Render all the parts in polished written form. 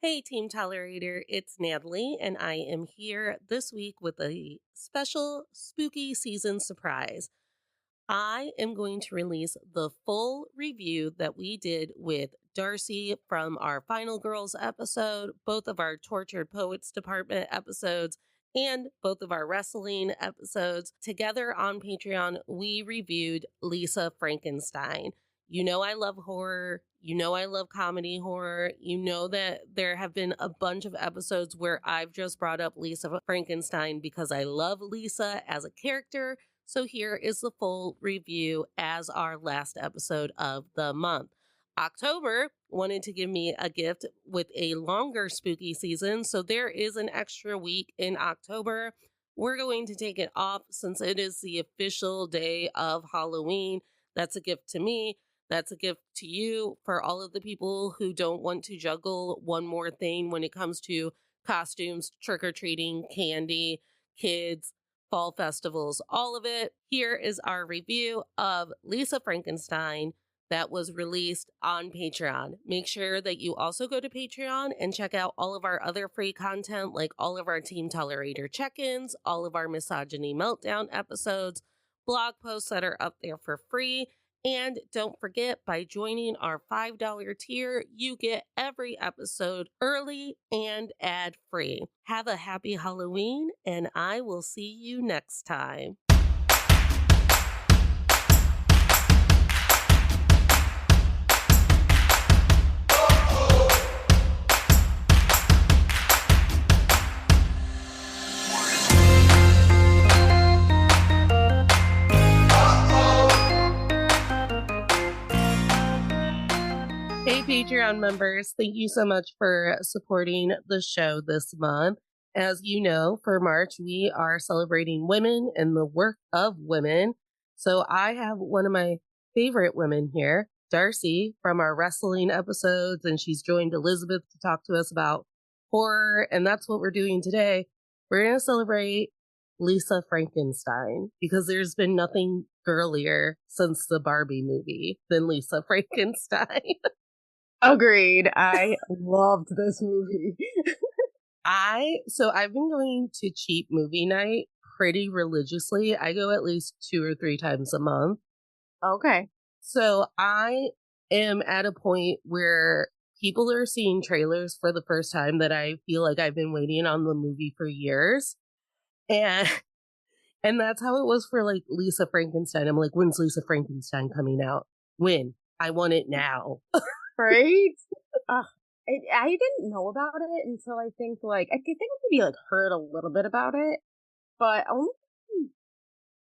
Hey, Team Tolerator, it's Natalie, and I am here this week with a special spooky season surprise. I am going to release the full review that we did with Darcy from our Final Girls episode, both of our Tortured Poets Department episodes, and both of our wrestling episodes. Together on Patreon, we reviewed Lisa Frankenstein. You know I love horror. You know I love comedy horror. You know that there have been a bunch of episodes where I've just brought up Lisa Frankenstein because I love Lisa as a character. So here is the full review as our last episode of the month. October wanted to give me a gift with a longer spooky season, so there is an extra week in October. We're going to take it off since it is the official day of Halloween. That's a gift to me. That's a gift to you for all of the people who don't want to juggle one more thing when it comes to costumes, trick-or-treating, candy, kids, fall festivals, all of it. Here is our review of Lisa Frankenstein that was released on Patreon. Make sure that you also go to Patreon and check out all of our other free content, like all of our Team Tolerator check-ins, all of our Misogyny Meltdown episodes, blog posts that are up there for free. And don't forget, by joining our $5 tier, you get every episode early and ad-free. Have a happy Halloween, and I will see you next time. Hey, Patreon members, thank you so much for supporting the show this month. As you know, for March, we are celebrating women and the work of women. So I have one of my favorite women here, Darcy, from our wrestling episodes, and she's joined Elizabeth to talk to us about horror. And that's what we're doing today. We're going to celebrate Lisa Frankenstein because there's been nothing girlier since the Barbie movie than Lisa Frankenstein. Agreed. I loved this movie. I've been going to cheap movie night pretty religiously. I go at least 2 or 3 times a month. Okay. So I am at a point where people are seeing trailers for the first time that I feel like I've been waiting on the movie for years. And that's how it was for like Lisa Frankenstein. I'm like, when's Lisa Frankenstein coming out? When? I want it now. Right? I didn't know about it until I think I maybe heard a little bit about it, but only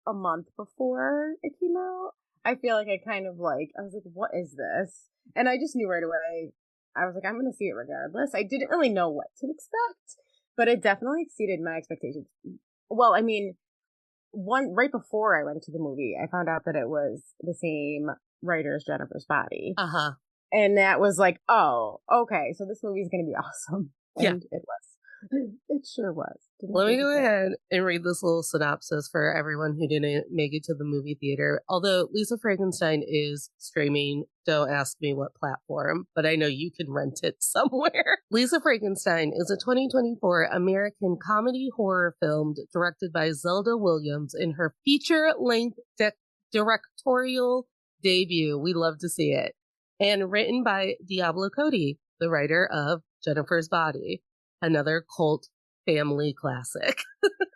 a month before it came out. I feel like I was like, what is this? And I just knew right away. I was like, I'm going to see it regardless. I didn't really know what to expect, but it definitely exceeded my expectations. Well, I mean, right before I went to the movie, I found out that it was the same writer as Jennifer's Body. Uh-huh. And that was like, oh, okay, so this movie is going to be awesome. And yeah. It was. It sure was. Let me go ahead and read this little synopsis for everyone who didn't make it to the movie theater. Although Lisa Frankenstein is streaming, don't ask me what platform, but I know you can rent it somewhere. Lisa Frankenstein is a 2024 American comedy horror film directed by Zelda Williams in her feature-length directorial debut. We love to see it. And written by Diablo Cody, the writer of Jennifer's Body, another cult family classic.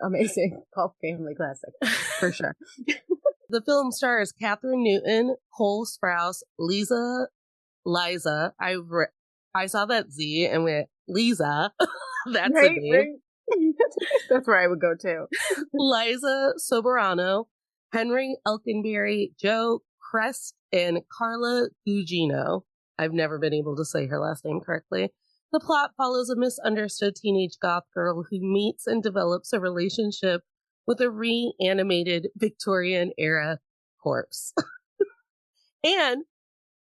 Amazing. Cult family classic. For sure. The film stars Catherine Newton, Cole Sprouse, Liza. I saw that Z and went, Lisa. That's right, a name. Right. That's where I would go too. Liza Soberano, Henry Elkenberry, Joe Crest, and Carla Gugino. I've never been able to say her last name correctly. The plot follows a misunderstood teenage goth girl who meets and develops a relationship with a reanimated Victorian-era corpse. And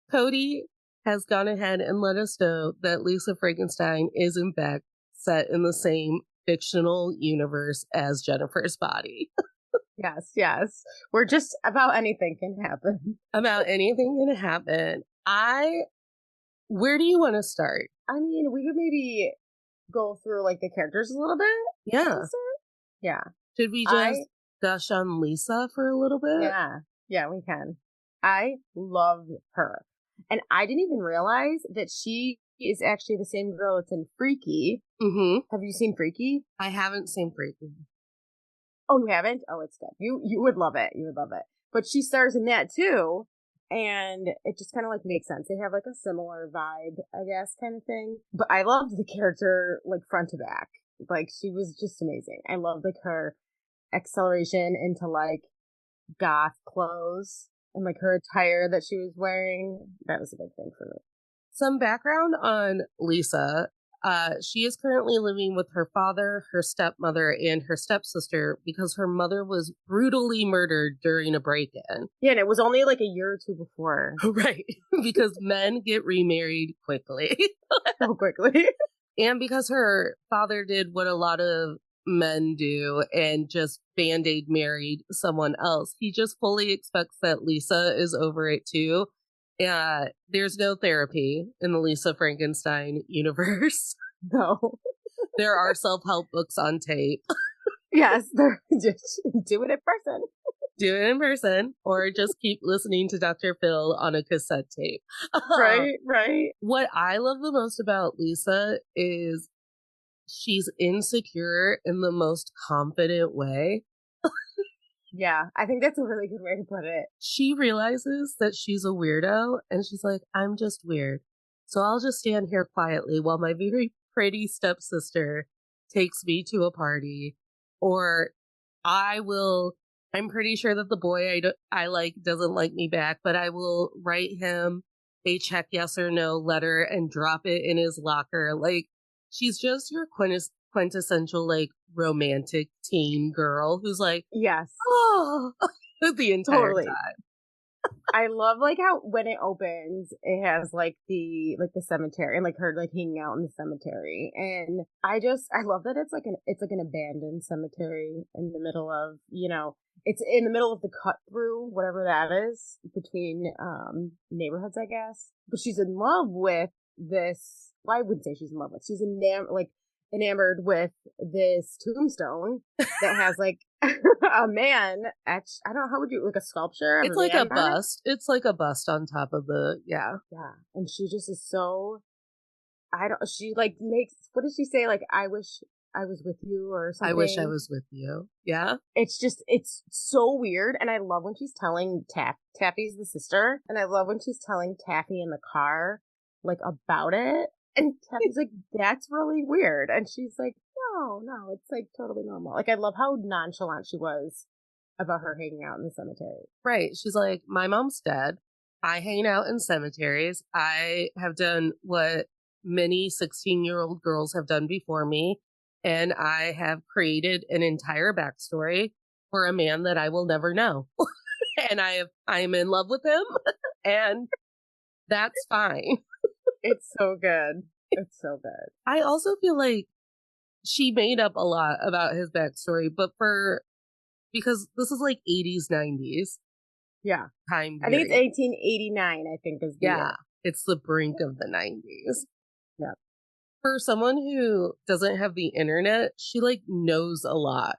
Cody has gone ahead and let us know that Lisa Frankenstein is, in fact, set in the same fictional universe as Jennifer's Body. Yes. Where just about anything can happen. About anything can happen. Where do you want to start? I mean, we could maybe go through like the characters a little bit to Yeah. start. Yeah. Should we I just gush on Lisa for a little bit? yeah. Yeah, we can. I loved her. And I didn't even realize that she is actually the same girl that's in Freaky. Mm-hmm. Have you seen Freaky? I haven't seen Freaky. Oh, you haven't? Oh, it's good. You would love it. You would love it. But she stars in that too, and it just kind of like makes sense. They have like a similar vibe, I guess, kind of thing. But I loved the character like front to back. Like she was just amazing. I loved like her acceleration into like goth clothes and like her attire that she was wearing. That was a big thing for me. Some background on Lisa. She is currently living with her father, her stepmother, and her stepsister because her mother was brutally murdered during a break in. Yeah, and it was only like a year or two before. Right. Because men get remarried quickly. So quickly. And because her father did what a lot of men do and just band aid married someone else, he just fully expects that Lisa is over it too. There's no therapy in the Lisa Frankenstein universe. No. There are self help books on tape. Yes, they're just do it in person. Do it in person or just keep listening to Dr. Phil on a cassette tape. Right, right. What I love the most about Lisa is she's insecure in the most confident way. Yeah, I think that's a really good way to put it. She realizes that she's a weirdo and she's like, I'm just weird. So I'll just stand here quietly while my very pretty stepsister takes me to a party. Or I'm pretty sure that the boy I like doesn't like me back, but I will write him a check yes or no letter and drop it in his locker. Like, she's just your quintessential, like, romantic teen girl who's like, Yes, oh, the entire totally. time. I love like how when it opens, it has like the cemetery and like her like hanging out in the cemetery, and I love that it's like an abandoned cemetery in the middle of it's in the middle of the cut through whatever that is between neighborhoods, I guess. But she's in love with this. Well, I wouldn't say she's in love with. She's enamored with this tombstone that has like a man etched. I don't know, how would you like a sculpture of It's a like man a on it? bust. It's like a bust on top of the, yeah. Yeah, and she just is so. I don't. She like makes. What does she say? Like, I wish I was with you or I wish I something. was with you. Yeah. It's so weird, and I love when she's telling Taffy's the sister, and I love when she's telling Taffy in the car like about it, and Taffy's like, "That's really weird," and she's like, "No, no, it's like totally normal." Like, I love how nonchalant she was about her hanging out in the cemetery. Right. She's like, my mom's dead. I hang out in cemeteries. I have done what many 16-year-old girls have done before me. And I have created an entire backstory for a man that I will never know. And I am in love with him. And that's fine. It's so good. It's so good. I also feel like she made up a lot about his backstory, but because this is like 80s, 90s Yeah. time I think it's period. 1889, I think is the Yeah, year. it's the brink of the 90s. Yeah. For someone who doesn't have the internet, she like knows a lot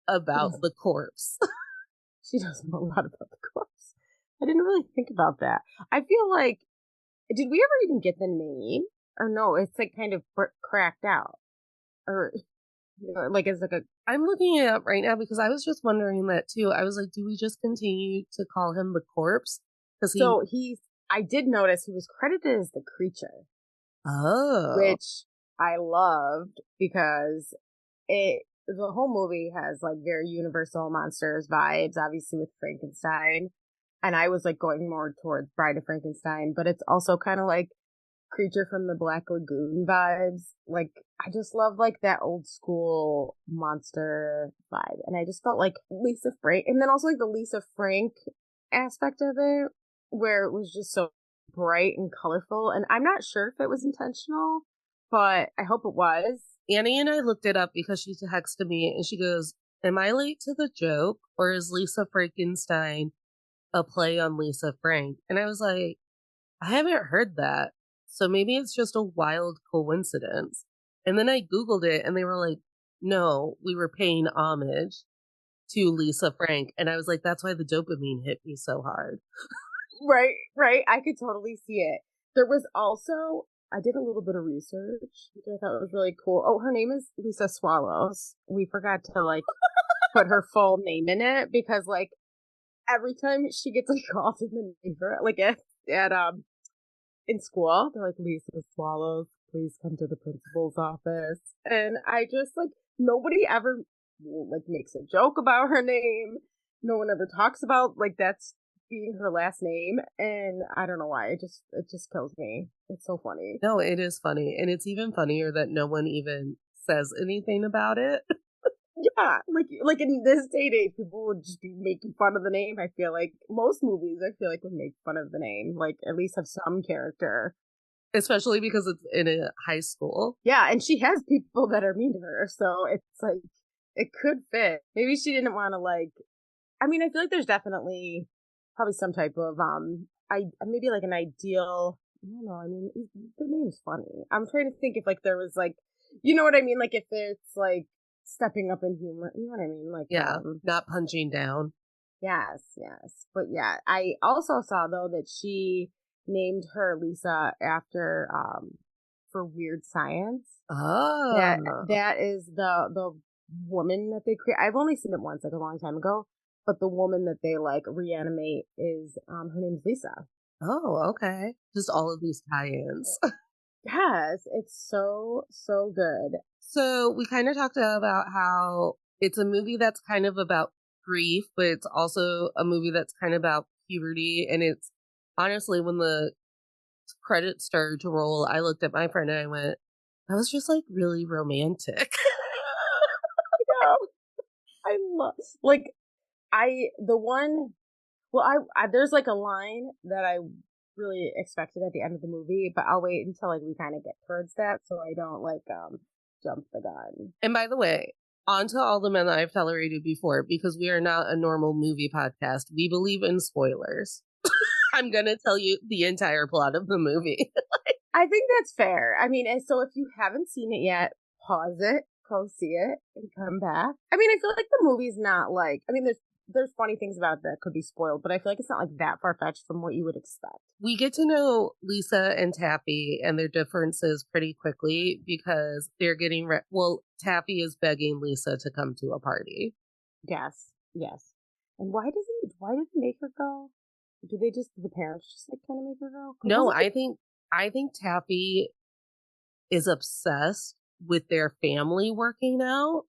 She about does the corpse. she does know a lot about the corpse. I didn't really think about that. I feel like did we ever even get the name? Or no, it's like kind of cracked out. Or like it's like a I'm looking it up right now because I was just wondering that too. I was like, do we just continue to call him the corpse? Because so I did notice he was credited as the creature, oh, which I loved because the whole movie has like very Universal monsters vibes, obviously with Frankenstein. And I was like going more towards Bride of Frankenstein, but it's also kind of like Creature from the Black Lagoon vibes. Like, I just love like that old school monster vibe. And I just felt like Lisa Frank, and then also like the Lisa Frank aspect of it, where it was just so bright and colorful. And I'm not sure if it was intentional, but I hope it was. Annie and I looked it up because she texted me and she goes, am I late to the joke or is Lisa Frankenstein a play on Lisa Frank? And I was like, I haven't heard that. So maybe it's just a wild coincidence. And then I Googled it and they were like, no, we were paying homage to Lisa Frank. And I was like, that's why the dopamine hit me so hard. Right, right. I could totally see it. There was also, I did a little bit of research, which I thought was really cool. Oh, her name is Lisa Swallows. We forgot to like put her full name in it because like every time she gets like called in the neighbor, like at in school, they're like, Lisa Swallows, please come to the principal's office. And I just like, nobody ever like makes a joke about her name. No one ever talks about like that's being her last name. And I don't know why. It just kills me. It's so funny. No, it is funny. And it's even funnier that no one even says anything about it. Yeah, like in this day and age, people would just be making fun of the name. I feel like most movies, I feel like would make fun of the name, like at least have some character. Especially because it's in a high school. Yeah, and she has people that are mean to her, so it's like it could fit. Maybe she didn't want to like. I mean, I feel like there's definitely probably some type of I maybe like an ideal. I don't know. I mean, the name's funny. I'm trying to think if like there was like, you know what I mean? Like if it's like stepping up in humor, you know what I mean? Like Yeah, not punching down. yes, yes. But yeah, I also saw though that she named her Lisa after for Weird Science. Oh. That is the woman that they create. I've only seen it once, like a long time ago. But the woman that they like reanimate is her name's Lisa. Oh, okay. Just all of these tie-ins. Yes, it's so good. So we kind of talked about how it's a movie that's kind of about grief, but it's also a movie that's kind of about puberty. And it's honestly, when the credits started to roll, I looked at my friend and I went, that was just like really romantic. Yeah, I love like I the one. Well, I there's like a line that I really expected at the end of the movie, but I'll wait until like we kind of get towards that so I don't like jump the gun. And by the way, on to all the men that I've tolerated before, because we are not a normal movie podcast. We believe in spoilers. I'm going to tell you the entire plot of the movie. I think that's fair. I mean, and so if you haven't seen it yet, pause it, go see it, and come back. I mean, I feel like the movie's not like. I mean, there's funny things about it that could be spoiled, but I feel like it's not like that far fetched from what you would expect. We get to know Lisa and Taffy and their differences pretty quickly because they're getting well, Taffy is begging Lisa to come to a party. Yes, yes. And why did they make her go? Do the parents just like kind of make her go? No, I think Taffy is obsessed with their family working out.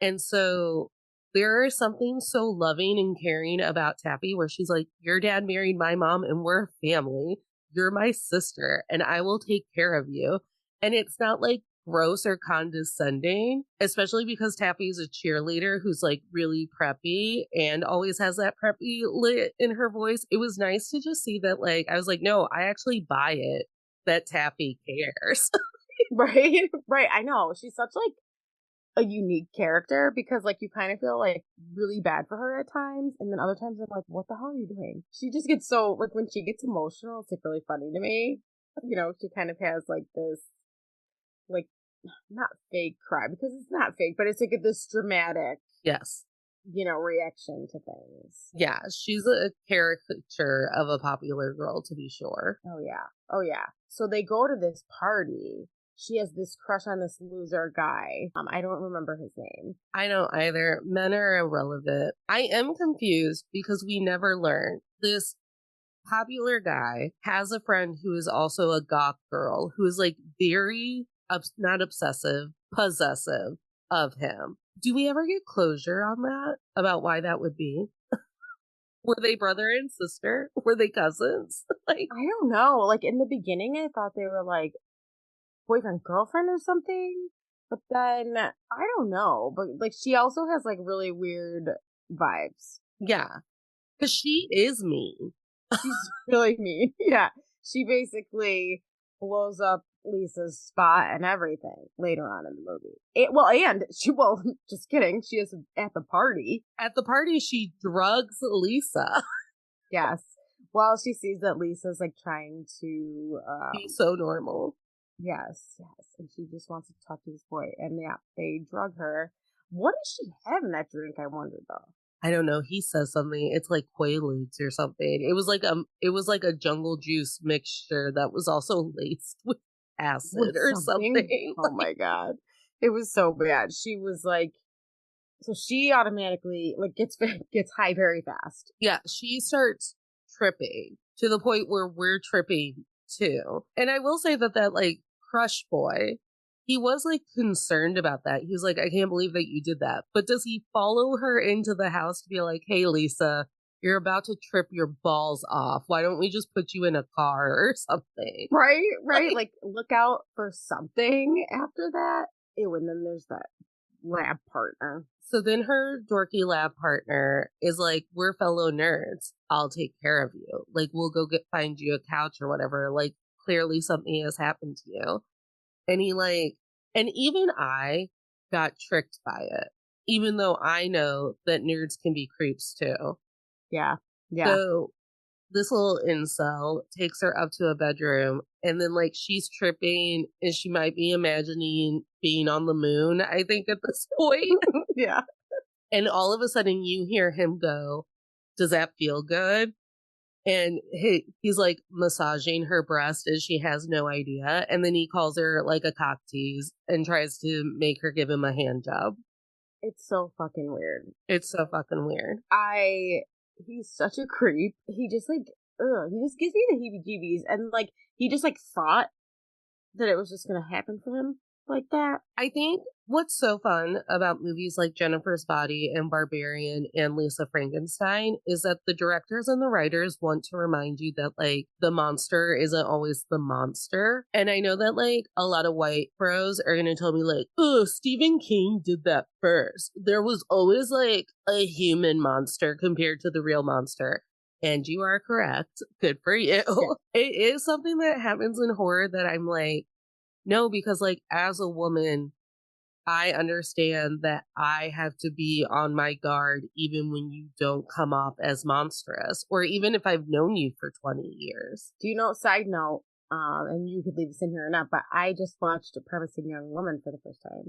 And so there is something so loving and caring about Taffy where she's like, your dad married my mom and we're a family. You're my sister and I will take care of you. And it's not like gross or condescending, especially because Taffy is a cheerleader who's like really preppy and always has that preppy lit in her voice. It was nice to just see that, like, I was like, no, I actually buy it that Taffy cares. Right, right. I know she's such like a unique character because like you kind of feel like really bad for her at times, and then other times I'm like, what the hell are you doing? She just gets so like when she gets emotional, it's like really funny to me. You know, she kind of has like this like not fake cry because it's not fake, but it's like this dramatic, Yes. reaction to things. Yeah, she's a caricature of a popular girl, to be sure. Oh yeah. Oh yeah. So they go to this party. She has this crush on this loser guy. I don't remember his name. I don't either. Men are irrelevant. I am confused because we never learn. This popular guy has a friend who is also a goth girl who is like very, not obsessive, possessive of him. Do we ever get closure on that about why that would be? Were they brother and sister? Were they cousins? Like, I don't know. Like in the beginning, I thought they were like boyfriend girlfriend or something, but then I don't know. But like she also has like really weird vibes. yeah, because she is mean. She's really mean. Yeah, she basically blows up Lisa's spot and everything later on in the movie. Just kidding. She is at the party. At the party, she drugs Lisa. Yes, Well, she sees that Lisa's like trying to, He's so normal. yes, yes, and she just wants to talk to this boy, and yeah, they drug her. What does she have in that drink? I wonder though. I don't know. He says something. It's like Quaaludes or something. It was like a jungle juice mixture that was also laced with acid With or something? something. Oh my god, it was so bad. She was like, so she automatically like gets high very fast. Yeah, she starts tripping to the point where we're tripping too. And I will say that like crush boy, he was like concerned about that. He was like, I can't believe that you did that. But does he follow her into the house to be like, hey, Lisa, you're about to trip your balls off. Why don't we just put you in a car or something? Right, right. Like, Like look out for something after that. Ew, and then there's that lab partner. so then her dorky lab partner is like, we're fellow nerds. I'll take care of you. Like, we'll go find you a couch or whatever. Like, clearly something has happened to you. And he like, and even I got tricked by it, even though I know that nerds can be creeps too. Yeah, yeah. So this little incel takes her up to a bedroom and then like she's tripping and she might be imagining being on the moon, I think at this point. Yeah. And all of a sudden you hear him go, does that feel good? And he's like massaging her breast as she has no idea. And then he calls her like a cock tease and tries to make her give him a hand job. It's so fucking weird. It's so fucking weird. He's such a creep. He just like, ugh, he just gives me the heebie-jeebies, and like, he just like thought that it was just gonna happen for him like that. I think what's so fun about movies like Jennifer's Body and Barbarian and Lisa Frankenstein is that the directors and the writers want to remind you that like the monster isn't always the monster. And I know that like a lot of white bros are going to tell me like, oh, Stephen King did that first. There was always like a human monster compared to the real monster. And you are correct. Good for you. Yeah. It is something that happens in horror that I'm like, no, because like as a woman, I understand that I have to be on my guard even when you don't come off as monstrous, or even if I've known you for 20 years. Do you know? Side note, and you could leave this in here or not, but I just watched A Promising Young Woman for the first time.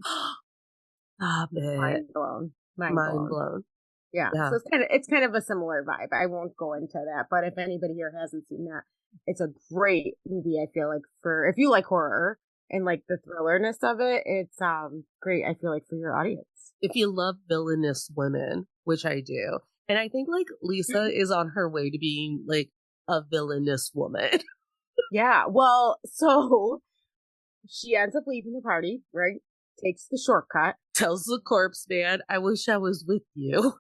Stop it. Mind blown. Mind Mind blown. blown. Yeah. Yeah. So it's kind of a similar vibe. I won't go into that, but if anybody here hasn't seen that, it's a great movie. I feel like for if you like horror and like the thrillerness of it, it's great. I feel like for your audience. If you love villainous women, which I do, and I think like Lisa is on her way to being like a villainous woman. Yeah. Well, so she ends up leaving the party, right? Takes the shortcut. Tells the corpse man, I wish I was with you.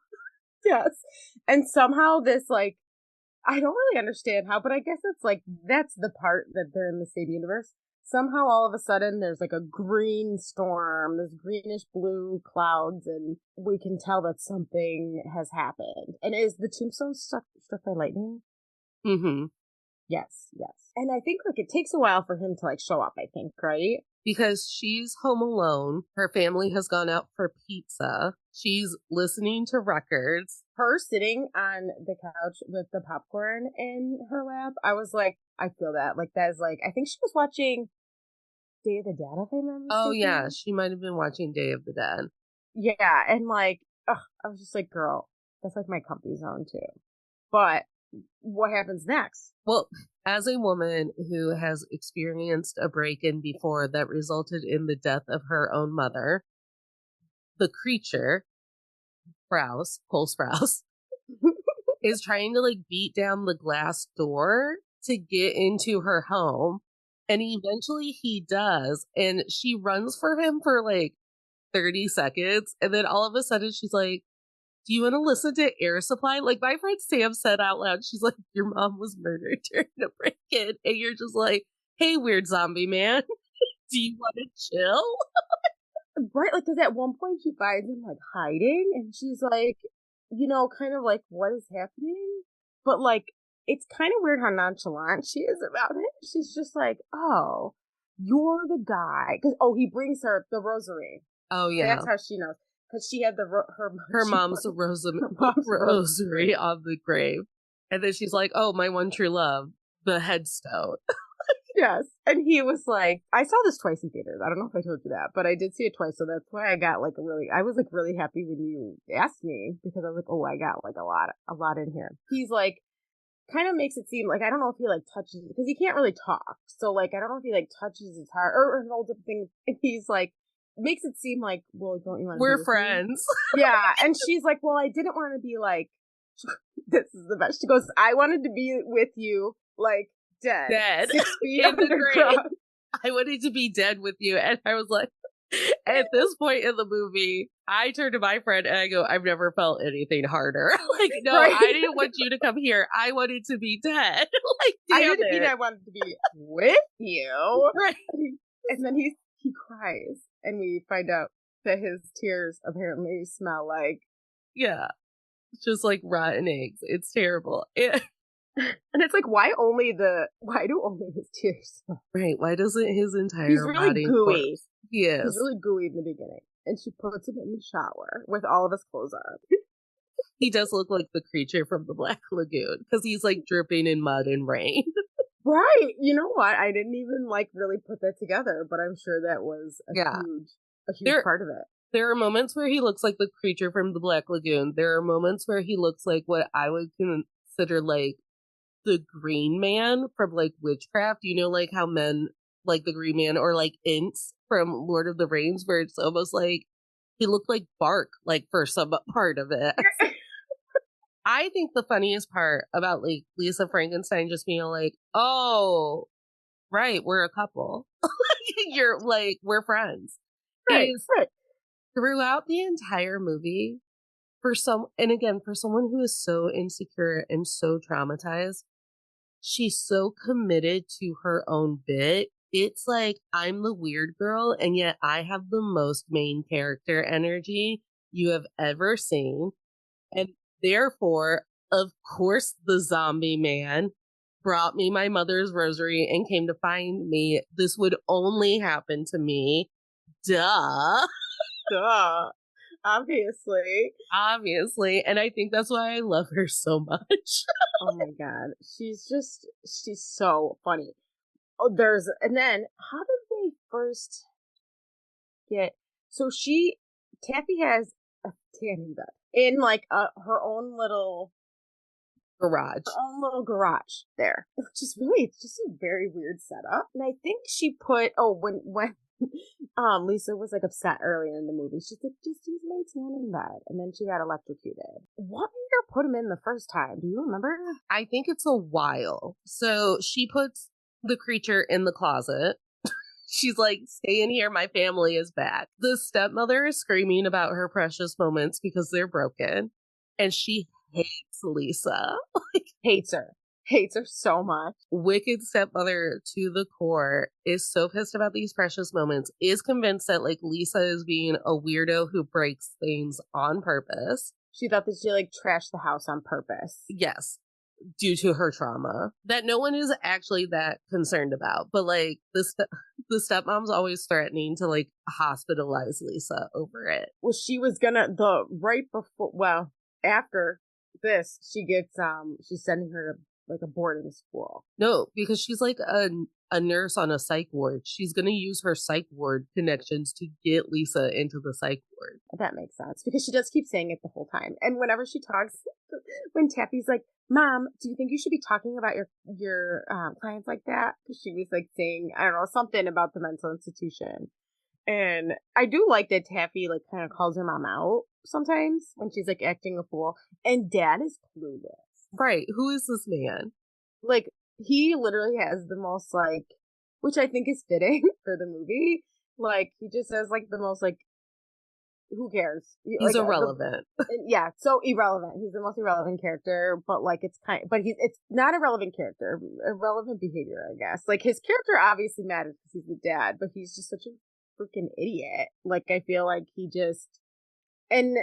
Yes. And somehow this like I don't really understand how, but I guess it's like that's the part that they're in the same universe. Somehow all of a sudden there's like a green storm, there's greenish blue clouds, and we can tell that something has happened. And is the tombstone struck by lightning? Mm-hmm. Yes, yes. And I think like it takes a while for him to like show up, I think, right? Because she's home alone. Her family has gone out for pizza. She's listening to records. Her sitting on the couch with the popcorn in her lap, I was like, I feel that. Like that is like I think she was watching Day of the Dead, if I'm not mistaken. Oh yeah, she might have been watching Day of the Dead. Yeah, and like, ugh, I was just like, girl, that's like my comfy zone too. But what happens next? Well, as a woman who has experienced a break-in before that resulted in the death of her own mother, the creature, Cole Sprouse, is trying to like beat down the glass door to get into her home. And eventually he does. And she runs for him for like 30 seconds. And then all of a sudden she's like, do you want to listen to Air Supply? Like my friend Sam said out loud, she's like, your mom was murdered during a break-in. And you're just like, hey, weird zombie man, do you want to chill? Right, like, because at one point she finds him like hiding, and she's like, you know, kind of like, what is happening? But like, it's kind of weird how nonchalant she is about it. She's just like, oh, you're the guy. Because, oh, he brings her the rosary. Oh, yeah. That's how she knows. Because she had her mom's rosary on the grave. And then she's like, "Oh, my one true love, the headstone." Yes. And he was like, I saw this twice in theaters. I don't know if I told you that, but I did see it twice. So that's why I got like I was like really happy when you asked me because I was like, oh, I got like a lot in here. He's like, kind of makes it seem like, I don't know if he like touches, because he can't really talk. So like, I don't know if he like touches his heart or holds up things. And he's like, makes it seem like, well, don't you want to be We're with me? friends. Yeah. And she's like, well, I didn't want to be like, this is the best. She goes, I wanted to be with you, like, dead. Dead 6 feet in the grave. underground. I wanted to be dead with you. And I was like, at this point in the movie, I turned to my friend and I go, I've never felt anything harder. Like, no, Right. I didn't want you to come here. I wanted to be dead. Like, damn I didn't mean it. I wanted to be with you. Right. And then he cries, and we find out that his tears apparently smell like, Yeah. Just like rotten eggs. It's terrible. and it's like, why do only his tears smell? Right. Why doesn't his entire He's really body gooey. corpse? Yes. He's really gooey in the beginning. And she puts him in the shower with all of his clothes on. He does look like the creature from the Black Lagoon because he's like dripping in mud and rain. Right. You know what? I didn't even like really put that together, but I'm sure that was a Yeah. huge part of it. There are moments where he looks like the creature from the Black Lagoon. There are moments where he looks like what I would consider like the Green Man from like witchcraft. You know, like how men like the Green Man or like Ints from Lord of the Rings, where it's almost like he looked like bark, like for some part of it. I think the funniest part about like Lisa Frankenstein just being like, oh, right, we're a couple. You're like, we're friends. Right. Is throughout the entire movie, for someone who is so insecure and so traumatized, she's so committed to her own bit. It's like I'm the weird girl, and yet I have the most main character energy you have ever seen. And therefore, of course, the zombie man brought me my mother's rosary and came to find me. This would only happen to me. Duh. Duh. Obviously. And I think that's why I love her so much. Oh my god. She's so funny. Oh, and then how did they first get, so Taffy has a tanning bed in like her own little Garage. there, which is really, it's just a very weird setup. And I think she put, when Lisa was like upset earlier in the movie, she's like, just use my tanning bed, and then she got electrocuted. What made her put him in the first time? Do you remember? I think it's a while. So she puts the creature in the closet. She's like, stay in here, my family is back. The stepmother is screaming about her precious moments because they're broken. And she hates Lisa. Hates her so much. Wicked stepmother to the core, is so pissed about these precious moments, is convinced that like Lisa is being a weirdo who breaks things on purpose. She thought that she like trashed the house on purpose. Yes. Due to her trauma that no one is actually that concerned about. But like the stepmom's always threatening to like hospitalize Lisa over it. Well, she was gonna, after this, she gets, she's sending her to like a boarding school. No, because she's like a nurse on a psych ward. She's going to use her psych ward connections to get Lisa into the psych ward. That makes sense because she does keep saying it the whole time. And whenever she talks, when Taffy's like, Mom, do you think you should be talking about your clients like that? Because she was like saying, I don't know, something about the mental institution. And I do like that Taffy like kind of calls her mom out sometimes when she's like acting a fool. And Dad is clueless. Right. Who is this man? Like, he literally has the most like, which I think is fitting for the movie. Like, he just has like the most like, who cares? He's like, irrelevant. Yeah, so irrelevant. He's the most irrelevant character, but like it's not a relevant character, irrelevant behavior, I guess. Like his character obviously matters because he's the dad, but he's just such a freaking idiot. Like I feel like and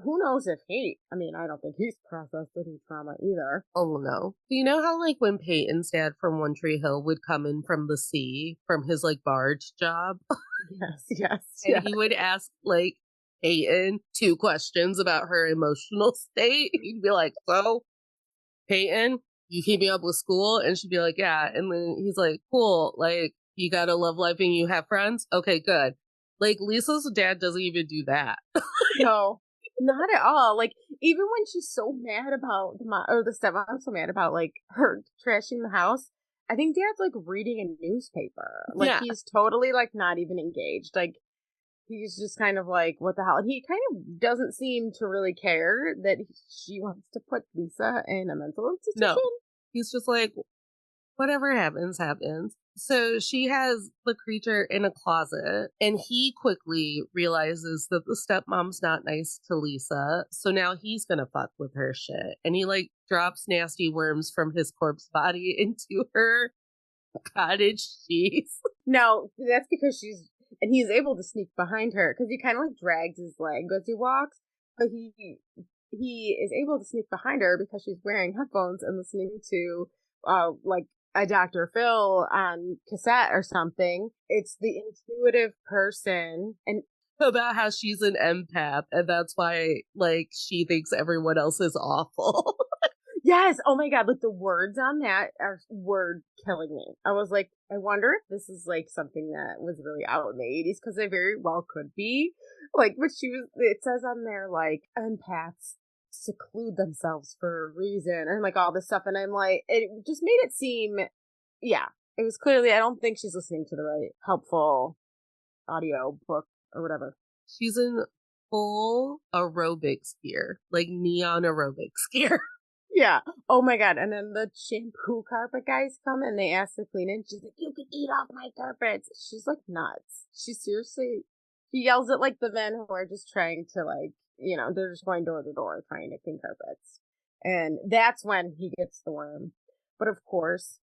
who knows if I don't think he's processed any trauma either. Oh no. You know how like when Peyton's dad from One Tree Hill would come in from the sea from his like barge job? Yes. And he would ask like Peyton 2 questions about her emotional state. He'd be like, so Peyton, you keeping up with school? And she'd be like, yeah. And then he's like, cool. Like, you got a love life and you have friends? Okay, good. Like, Lisa's dad doesn't even do that. No, not at all. Like, even when she's so mad about the mom or the stepmom's so mad about like her trashing the house, I think dad's like reading a newspaper. Like Yeah. he's totally like not even engaged. Like he's just kind of like, what the hell? And he kind of doesn't seem to really care that she wants to put Lisa in a mental No. institution. He's just like, whatever happens, happens. So she has the creature in a closet, and he quickly realizes that the stepmom's not nice to Lisa. So now he's gonna fuck with her shit. And he like drops nasty worms from his corpse body into her cottage cheese. No, that's because and he's able to sneak behind her because he kind of like drags his leg as he walks, but he is able to sneak behind her because she's wearing headphones and listening to like a Dr. Phil on cassette or something. It's the intuitive person, and About how she's an empath, and that's why like she thinks everyone else is awful. yes, oh my god, like the words on that were killing me. I was like, I wonder if this is like something that was really out in the 80s because they very well could be. Like, but it says on there like empaths seclude themselves for a reason and like all this stuff. And I'm like, it just made it seem, yeah, it was clearly, I don't think she's listening to the right helpful audio book or whatever. She's in full aerobics gear, like neon aerobics gear. Yeah. Oh my god. And then the shampoo carpet guys come and they ask to clean it. She's like, you can eat off my carpets. She's like nuts. She seriously, she yells at like the men who are just trying to like, they're just going door to door trying to clean carpets. And that's when he gets the worm. But of course,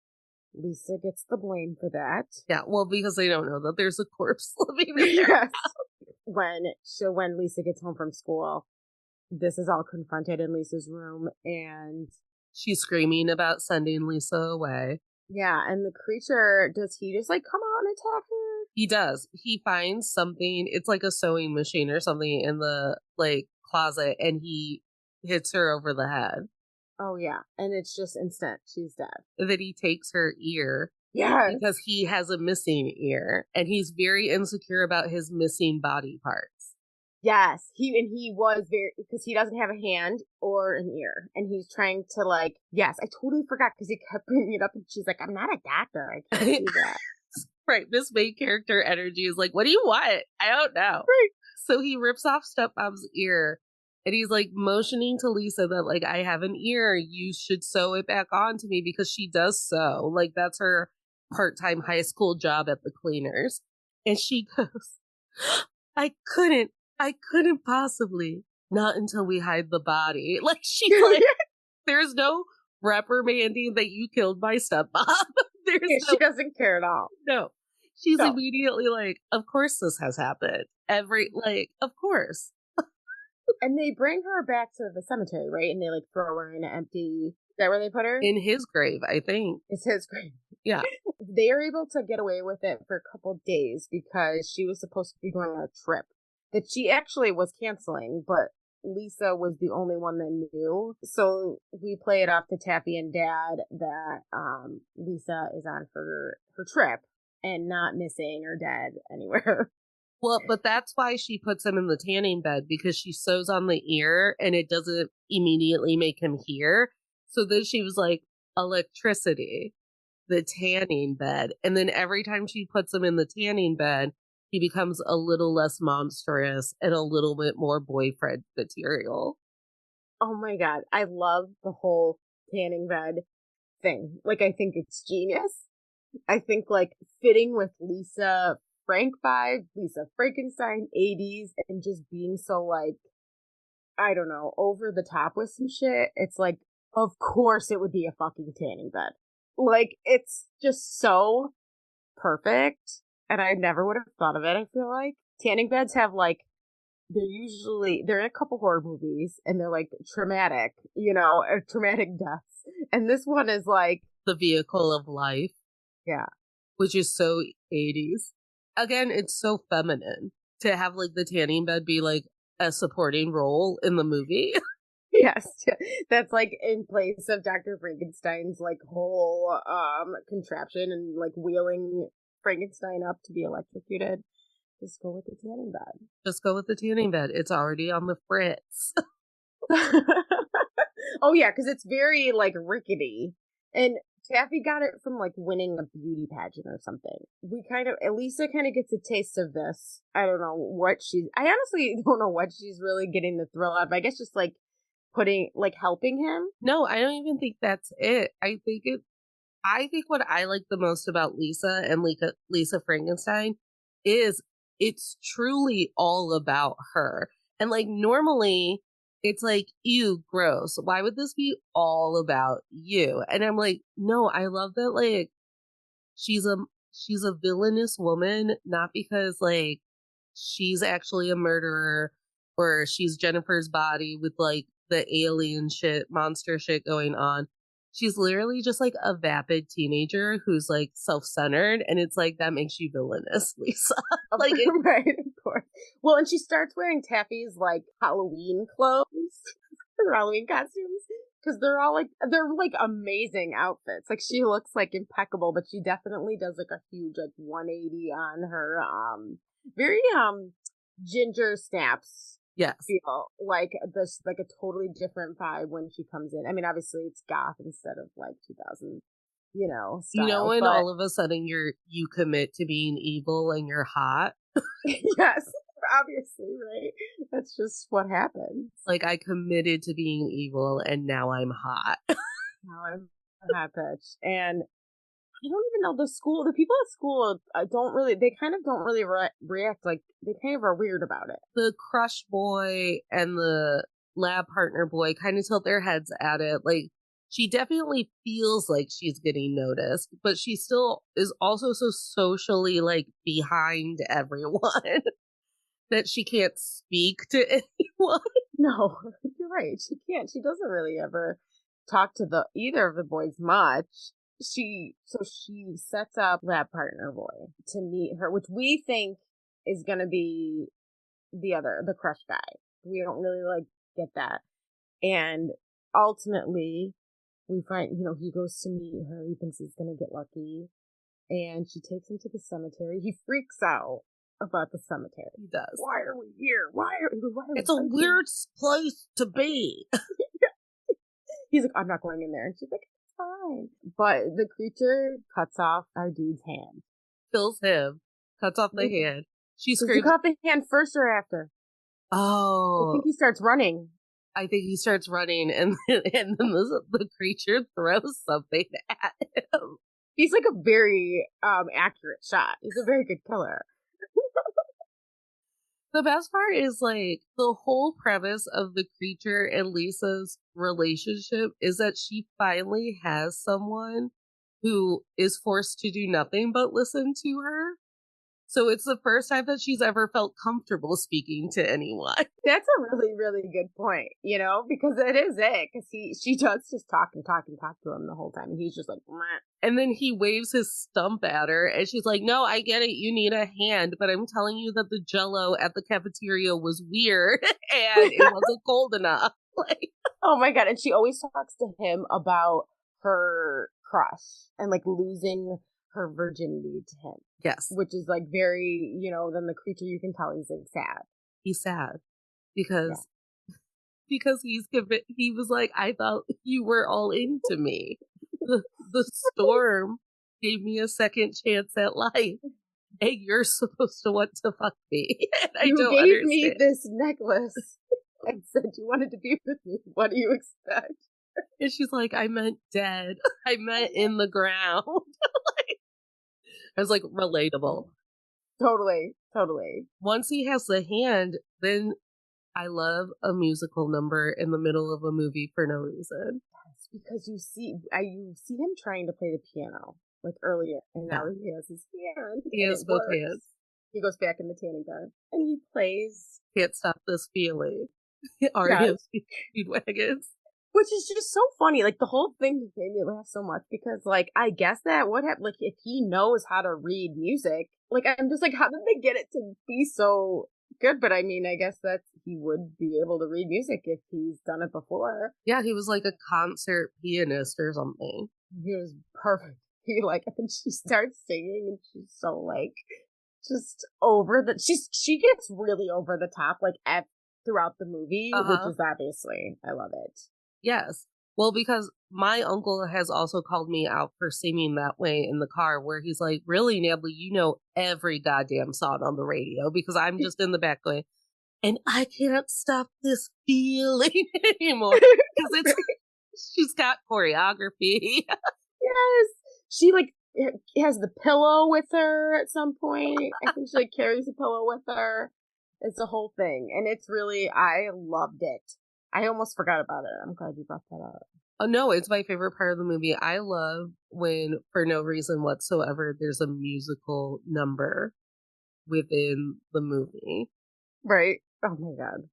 Lisa gets the blame for that. Yeah, well, because they don't know that there's a corpse living in there. Yes. When Lisa gets home from school, this is all confronted in Lisa's room, and She's screaming about sending Lisa away. yeah, and the creature, does he just like come out and attack her? He does. He finds something, it's like a sewing machine or something in the like closet, and he hits her over the head. Oh yeah, and it's just instant. She's dead. And then he takes her ear. Yes. Because he has a missing ear, and he's very insecure about his missing body parts. Yes, he was very, because he doesn't have a hand or an ear, and he's trying to like, yes, I totally forgot because he kept bringing it up, and she's like, I'm not a doctor, I can't do that. Right, this main character energy is like, what do you want? I don't know. Right. So he rips off stepmom's ear, and he's like motioning to Lisa that like, I have an ear, you should sew it back onto me, because she does sew. Like, that's her part-time high school job at the cleaners. And she goes, I couldn't possibly, not until we hide the body. Like, she's like, there's no reprimanding that you killed my stepmom. She doesn't care at all. No. She's immediately like, of course this has happened. Of course. And they bring her back to the cemetery, right? And they like throw her in an empty, is that where they put her? In his grave, I think. It's his grave. Yeah. They are able to get away with it for a couple days because she was supposed to be going on a trip that she actually was canceling, but Lisa was the only one that knew. So we play it off to Taffy and Dad that Lisa is on her trip and not missing or dead anywhere. Well, but that's why she puts him in the tanning bed, because she sews on the ear and it doesn't immediately make him hear. So then she was like, electricity, the tanning bed. And then every time she puts him in the tanning bed, he becomes a little less monstrous and a little bit more boyfriend material. Oh my god, I love the whole tanning bed thing. Like, I think it's genius. I think, like, fitting with Lisa Frank vibe, Lisa Frankenstein 80s, and just being so, like, I don't know, over the top with some shit. It's like, of course it would be a fucking tanning bed. Like, it's just so perfect. And I never would have thought of it, I feel like. Tanning beds have, like, they're in a couple horror movies, and they're, like, traumatic, traumatic deaths. And this one is, like... the vehicle of life. Yeah. Which is so 80s. Again, it's so feminine to have, like, the tanning bed be, like, a supporting role in the movie. Yes, that's like in place of Dr. Frankenstein's like whole contraption and like wheeling Frankenstein up to be electrocuted. Just go with the tanning Just go with the tanning bed. It's already on the fritz. bed. Oh yeah, because it's very like rickety. And Taffy got it from like winning a beauty pageant or something. We kind of Elisa kind of gets a taste of this. I don't know what she's I honestly don't know what she's really getting the thrill out of. I guess just like putting like helping him. No, I don't even think that's it. I think what I like the most about Lisa and Lisa Frankenstein is it's truly all about her. And like normally it's like, ew, gross. Why would this be all about you? And I'm like, no, I love that like she's a she's a villainous woman, not because like she's actually a murderer or she's Jennifer's body with like the alien shit, monster shit going on. She's literally just like a vapid teenager who's like self-centered, and it's like that makes you villainous, Lisa. Like it, Right, of course. Well, and she starts wearing Taffy's like Halloween clothes, her Halloween costumes, because they're like amazing outfits. Like she looks like impeccable, but she definitely does like a huge like 180 on her very ginger snaps yes. feel like this like a totally different vibe when she comes in. I mean, obviously it's goth instead of like 2000, You know style, when but all of a sudden you commit to being evil and you're hot? yes, obviously, right? That's just what happens. Like I committed to being evil and now I'm hot. Now I'm a hot bitch, and I don't even know the people at school. Don't really. They kind of don't really react like they kind of are weird about it. The crush boy and the lab partner boy kind of tilt their heads at it. Like she definitely feels like she's getting noticed, but she still is also so socially like behind everyone that she can't speak to anyone. No, you're right. She can't. She doesn't really ever talk to the either of the boys much. She sets up lab partner boy to meet her, which we think is gonna be the crush guy. We don't really like get that. And ultimately we find, he goes to meet her. He thinks he's gonna get lucky. And she takes him to the cemetery. He freaks out about the cemetery. He does. Why are we here? Why are It's a we weird place to be. He's like, I'm not going in there. And she's like, it's fine. But the creature cuts off our dude's hand. Kills him, cuts off the hand. She Does he screams, cut off the hand first or after? I oh, think he starts running. I think he starts running, and and then the creature throws something at him. He's like a very accurate shot. He's a very good killer. The best part is like the whole premise of the creature and Lisa's relationship is that she finally has someone who is forced to do nothing but listen to her. So it's the first time that she's ever felt comfortable speaking to anyone. That's a really, really good point, because it is it. Because she does just talk and talk and talk to him the whole time. And he's just like, meh. And then he waves his stump at her, and she's like, no, I get it. You need a hand, but I'm telling you that the jello at the cafeteria was weird and it wasn't cold enough. Like, Oh my God. And she always talks to him about her crush and like losing her virginity to him, yes, which is like very, then the creature, you can tell he's like sad. he's sad Yeah. because he was like, I thought you were all into me. The storm gave me a second chance at life, and you're supposed to want to fuck me. And I You don't gave me understand. this necklace and said you wanted to be with me. What do you expect? And she's like, I meant dead. I meant in the ground. I was like, relatable. Totally. Totally. Once he has the hand, then I love a musical number in the middle of a movie for no reason. Yes, because you see him trying to play the piano like earlier, and now Yeah. he has his hand. He and has it both works. hands. He goes back in the tanning bed and he plays. Can't stop this feeling. Yeah, R.E.M. Speedwagons. which is just so funny. Like the whole thing just made me laugh so much because, like, I guess that what happened. Like, if he knows how to read music, like, I'm just like, how did they get it to be so good, but I mean, I guess that he would be able to read music if he's done it before. Yeah, he was like a concert pianist or something. He was perfect. He like, and she starts singing, and she's so like, just over the. She gets really over the top, like throughout the movie, which Uh-huh. is obviously I love it. Yes. Well, because my uncle has also called me out for singing that way in the car, where he's like, really, Natalie, you know every goddamn song on the radio, because I'm just in the back going, and I can't stop this feeling anymore. Because she's got choreography. Yes, she like has the pillow with her at some point. I think she like carries a pillow with her. It's a whole thing, and it's really I loved it. I almost forgot about it. I'm glad you brought that up. Oh, no, it's my favorite part of the movie. I love when, for no reason whatsoever, there's a musical number within the movie. Right? Oh my god,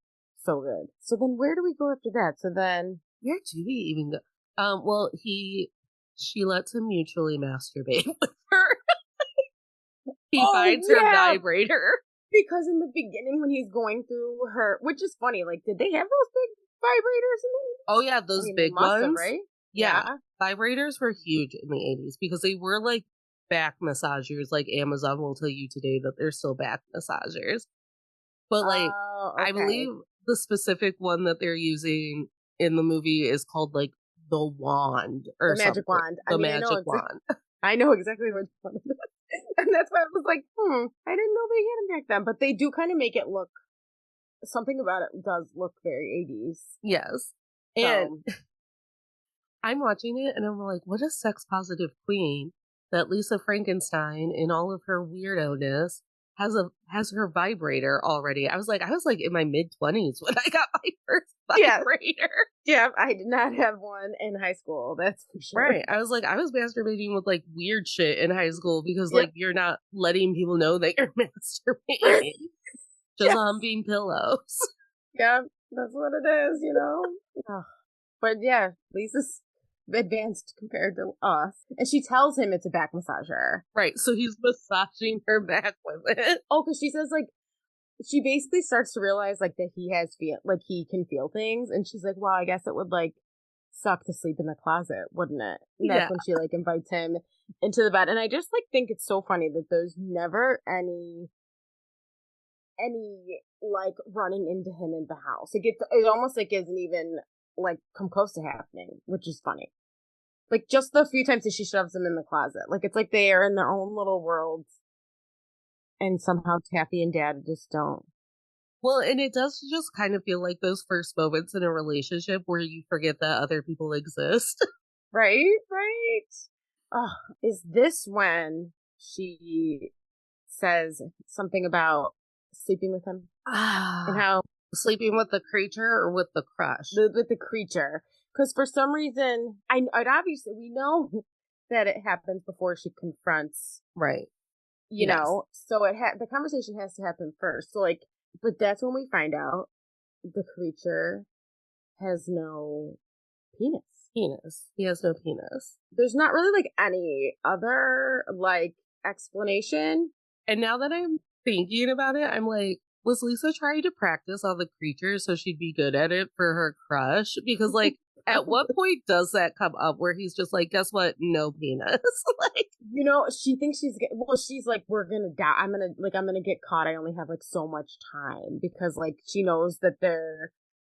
so good. So then, where do we go after that? So then, Where do we even go? Well, she lets him mutually masturbate with her. He oh finds her yeah, vibrator. because in the beginning when he's going through her, which is funny, like did they have those big vibrators in Oh yeah, the? I those mean, they big must have, ones. right? Yeah, Yeah. vibrators were huge in the 80s because they were like back massagers. Like Amazon will tell you today that they're still back massagers. But like, Oh, I believe okay. the specific one that they're using in the movie is called like the wand The or magic something. wand. I The mean, magic wand. I know exactly which one it is. And that's why I was like, I didn't know they had them back then. But they do kind of make it look, something about it does look very 80s. Yes. And So, I'm watching it and I'm like, what a sex positive queen that Lisa Frankenstein in all of her weirdo-ness has her vibrator already. I was like in my mid-20s when I got my first yeah. vibrator. Yeah, I did not have one in high school. That's for sure. Right. I was masturbating with like weird shit in high school because Yep. like you're not letting people know that you're Right. masturbating. Just Yes. humping pillows. Yeah, that's what it is. Ugh. But yeah, Lisa's advanced compared to us. And she tells him it's a back massager. Right. So he's massaging her back with it. Oh, because she says, like, she basically starts to realize, like, that he has like, he can feel things. And she's like, well, I guess it would, like, suck to sleep in the closet, wouldn't it? And that's Yeah. when she, like, invites him into the bed. And I just, like, think it's so funny that there's never like running into him in the house. It almost like isn't even like come close to happening, which is funny. Like just the few times that she shoves him in the closet, like it's like they are in their own little worlds, and somehow Taffy and Dad just don't. Well, and it does just kind of feel like those first moments in a relationship where you forget that other people exist. Right, right. Oh, is this when she says something about sleeping with him and Ah, how sleeping with the creature or with the crush? with the creature? Because for some reason, I obviously we know that it happens before she confronts, Right. Yes. so the conversation has to happen first. So like, but that's when we find out the creature has no penis. Penis. He has no penis. There's not really like any other like explanation. And now that I'm thinking about it, I'm like, was Lisa trying to practice on the creature so she'd be good at it for her crush? Because, like, at what point does that come up where he's just like, guess what? No penis. Like, She thinks she's like, we're gonna die. I'm gonna get caught. I only have like so much time because like she knows that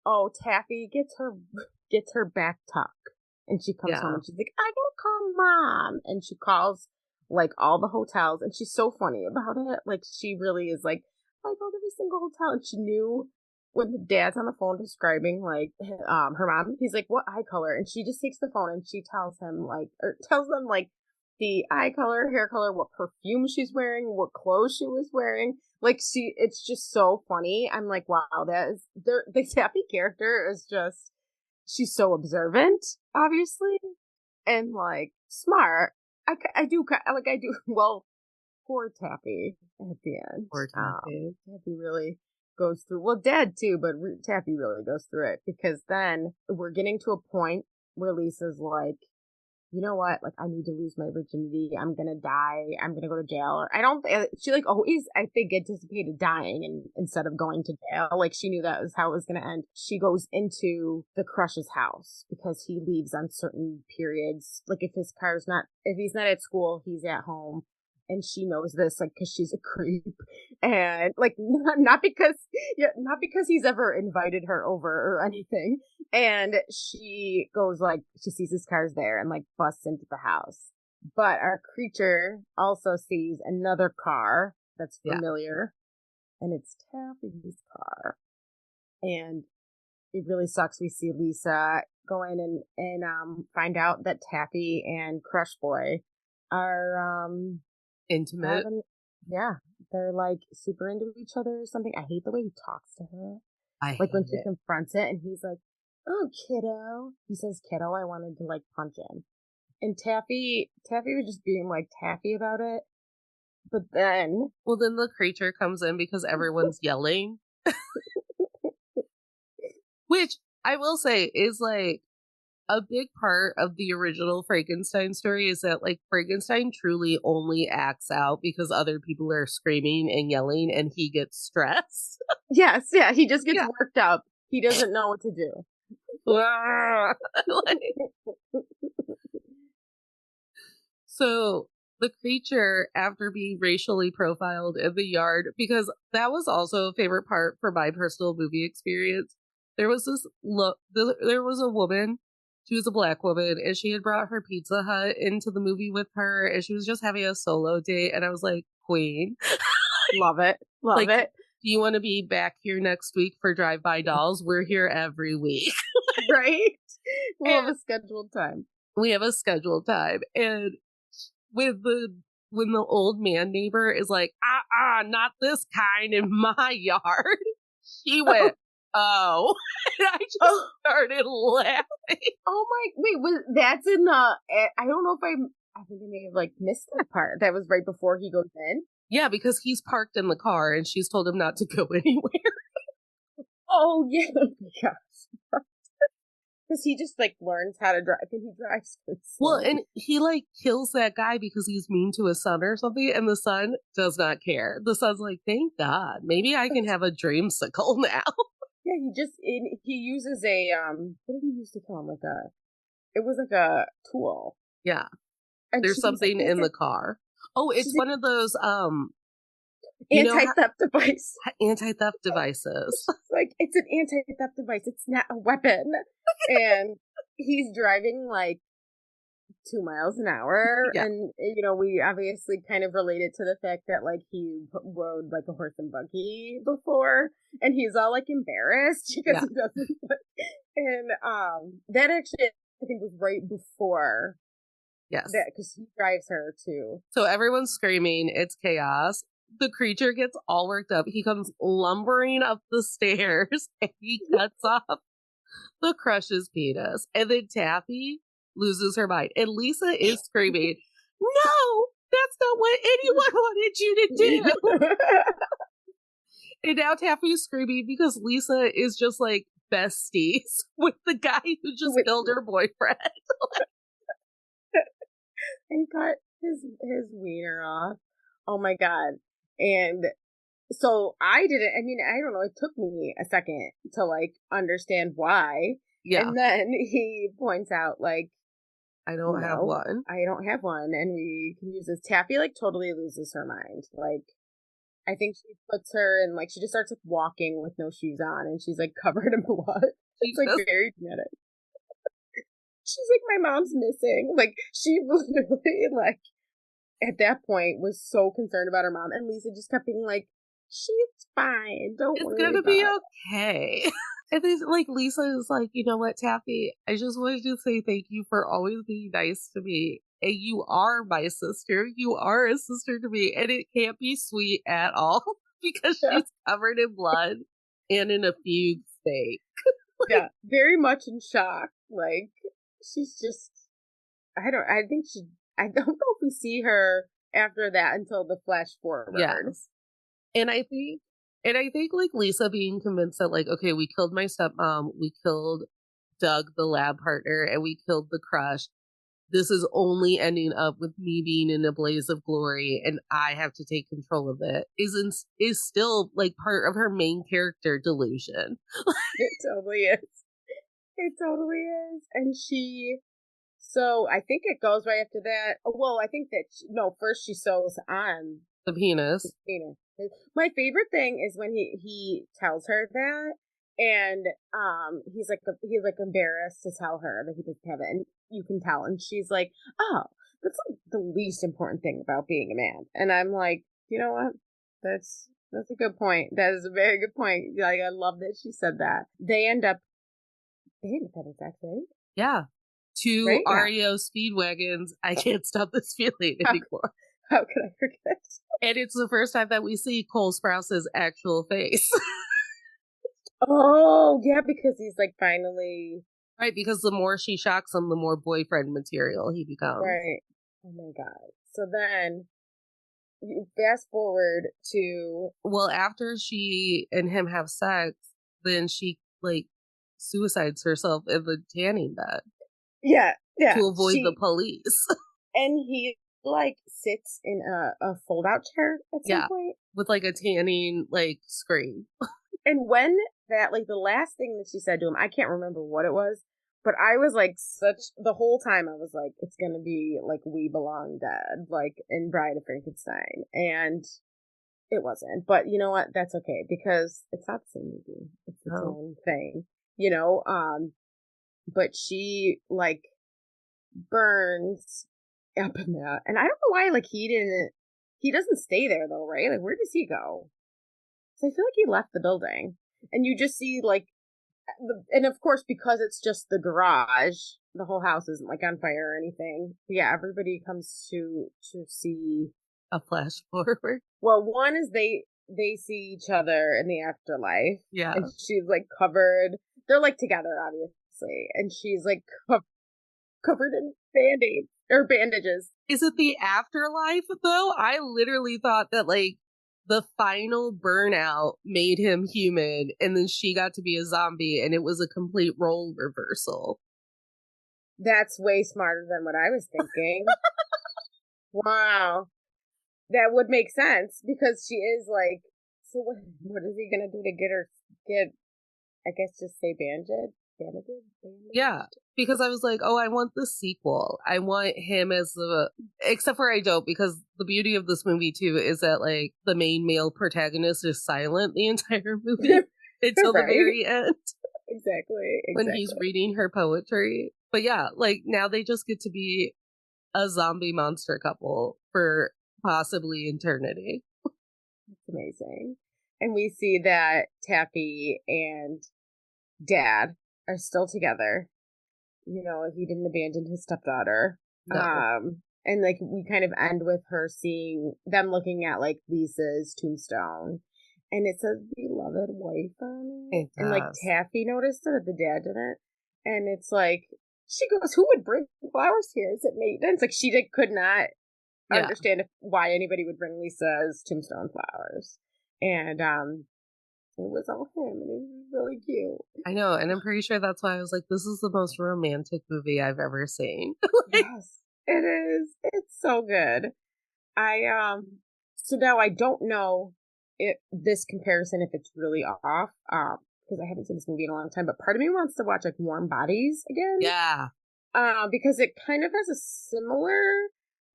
oh, Taffy gets her back tuck and she comes home yeah. and she's like, I gotta call mom. And she calls like all the hotels and she's so funny about it. Like she really is like, I called every single hotel and she knew when the dad's on the phone describing like her mom, he's like, what eye color? And she just takes the phone and she tells him like, or tells them like the eye color, hair color, what perfume she's wearing, what clothes she was wearing. Like it's just so funny. I'm like, wow, the Taffy character is just, she's so observant, obviously, and like smart. I do like I do well. Poor Taffy at the end. Poor Taffy. Taffy really goes through. Well, Dad too, but Taffy really goes through it because then we're getting to a point where Lisa's like, you know what? Like, I need to lose my virginity. I'm gonna die. I'm gonna go to jail. Or I don't. She like always, I think, anticipated dying, and instead of going to jail, like she knew that was how it was gonna end. She goes into the crush's house because he leaves on certain periods. Like if he's not at school, he's at home. And she knows this, like, because she's a creep, and like, not because, yeah, not because he's ever invited her over or anything. And she goes, like, she sees his car's there and like busts into the house. But our creature also sees another car that's Yeah. familiar, and it's Taffy's car. And it really sucks. We see Lisa go in and find out that Taffy and Crush Boy are Intimate. having, yeah, they're like super into each other or something. I hate the way he talks to her. I Like when hate she it. confronts it and he's like, "Oh, kiddo." He says kiddo. I wanted to like punch him. And Taffy was just being like taffy about it. But then, Well, then the creature comes in because everyone's yelling, which I will say is like a big part of the original Frankenstein story is that like Frankenstein truly only acts out because other people are screaming and yelling and he gets stressed. yes, yeah, he just gets Yeah. worked up. He doesn't know what to do. Like, so the creature, after being racially profiled in the yard, because that was also a favorite part for my personal movie experience. There was there was a woman. She was a black woman, and she had brought her Pizza Hut into the movie with her, and she was just having a solo date. And I was like, Queen, Love it. Love like, do it. you want to be back here next week for Drive By Dolls? We're here every week. Right? We'll have And a scheduled time. we have a scheduled time. And with when the old man neighbor is like, not this kind in my yard. She went, oh, and I just Oh, started laughing. oh my, wait, that's in the, I don't know if I think I may have like missed that part. That was right before he goes in. Yeah, because he's parked in the car and she's told him not to go anywhere. Oh, yeah. Gosh. Because he just like learns how to drive and he drives so Well, slow. and he like kills that guy because he's mean to his son or something, and the son does not care. The son's like, thank God, maybe I can have a dreamsicle now. Yeah, he uses a, what did he use to kill him? Like it was like a tool. Yeah, And there's she's like, something in the car. Oh, it's she's one of those you know, anti-theft device. anti-theft devices. Like, it's an anti-theft device. It's not a weapon. And he's driving like 2 miles an hour. Yeah, And, we obviously kind of related to the fact that like he rode like a horse and buggy before. And he's all like embarrassed because yeah, he doesn't. And that actually, I think, was right before yes. that because he drives her too. So everyone's screaming, it's chaos. The creature gets all worked up. He comes lumbering up the stairs and he cuts off the Crush's penis. And then Taffy loses her mind. And Lisa is screaming, no, that's not what anyone wanted you to do. And now Taffy's screaming because Lisa is just like besties with the guy who just With killed her boyfriend. and cut his wiener off. Oh my god. And so I didn't, I mean, I don't know, it took me a second to like understand why. Yeah, And then he points out like, I don't have no, one. I don't have one and we can use this. Taffy like totally loses her mind. Like I think she puts her and like she just starts like walking with no shoes on and she's like covered in blood. She It's like just, very dramatic. She's like, my mom's missing. Like she literally like at that point was so concerned about her mom and Lisa just kept being like, she's fine, don't it's worry gonna be about okay. And then, like, Lisa is like, you know what, Taffy? I just wanted to say thank you for always being nice to me. And you are my sister. You are a sister to me. And it can't be sweet at all because it. she's covered in blood and in a fugue state. Yeah, very much in shock. Like she's just I don't know if we see her after that until the flash forward. Yes. And I think like Lisa being convinced that like, okay, we killed my stepmom, we killed Doug, the lab partner, and we killed the crush. this is only ending up with me being in a blaze of glory and I have to take control of it is still like part of her main character delusion. It totally is. It totally is. And so I think it goes right after that. Well, I think that, no, first she sews on The penis. penis. My favorite thing is when he tells her that, and he's like embarrassed to tell her that he doesn't have it, and you can tell, and she's like, "Oh, that's like the least important thing about being a man." And I'm like, you know what? That's a good point. That is a very good point. Like, I love that she said that. They end up having sex, right? Yeah. Two Right? Yeah. REO Speedwagons. I can't stop this feeling How, anymore. how could I forget? And it's the first time that we see Cole Sprouse's actual face. Oh, yeah, because he's like finally Right, because the more she shocks him, the more boyfriend material he becomes. right. Oh my god. So then you fast forward to Well, after she and him have sex, then she like suicides herself in the tanning bed yeah, to avoid the police. and he like sits in a fold out chair at some Yeah, point. with like a tanning like screen. And when that like the last thing that she said to him, I can't remember what it was, but I was like the whole time I was like, it's gonna be like We Belong Dead, like in Bride of Frankenstein. And it wasn't. But you know what? That's okay because it's not the same movie. It's its Oh, own thing. You know, but she like burns up in that. And I don't know why like he doesn't stay there though, right? Like where does he go? So I feel like he left the building. And you just see like and of course because it's just the garage, the whole house isn't like on fire or anything. But yeah, everybody comes to see. a flash forward. Well, one is they see each other in the afterlife, Yeah. and she's like covered. They're like together, obviously, and she's like covered in band-aids or bandages. Is it the afterlife though? I literally thought that like the final burnout made him human and then she got to be a zombie and it was a complete role reversal. That's way smarter than what I was thinking. Wow, that would make sense because she is like. So what is he gonna do to get? I guess just say bandaged. Yeah, because I was like, oh, I want the sequel. I want him as except for I don't, because the beauty of this movie too is that like the main male protagonist is silent the entire movie until the Right. very end Exactly. when he's reading her poetry. But yeah, like now they just get to be a zombie monster couple for possibly eternity. It's amazing. And we see that Taffy and Dad are still together. You know, he didn't abandon his stepdaughter. No. And like we kind of end with her seeing them looking at like Lisa's tombstone. And it says beloved wife on it. It And like does. Taffy noticed it, the dad didn't. And it's like she goes, who would bring flowers here? Is it maintenance? Like she could not Yeah. understand why anybody would bring Lisa's tombstone flowers. And it was all him and it was really cute. I know, and I'm pretty sure that's why I was like, this is the most romantic movie I've ever seen. Like, Yes, it is. It's so good. So now I don't know if this comparison if it's really off, because I haven't seen this movie in a long time, but part of me wants to watch like Warm Bodies again. yeah. Because it kind of has a similar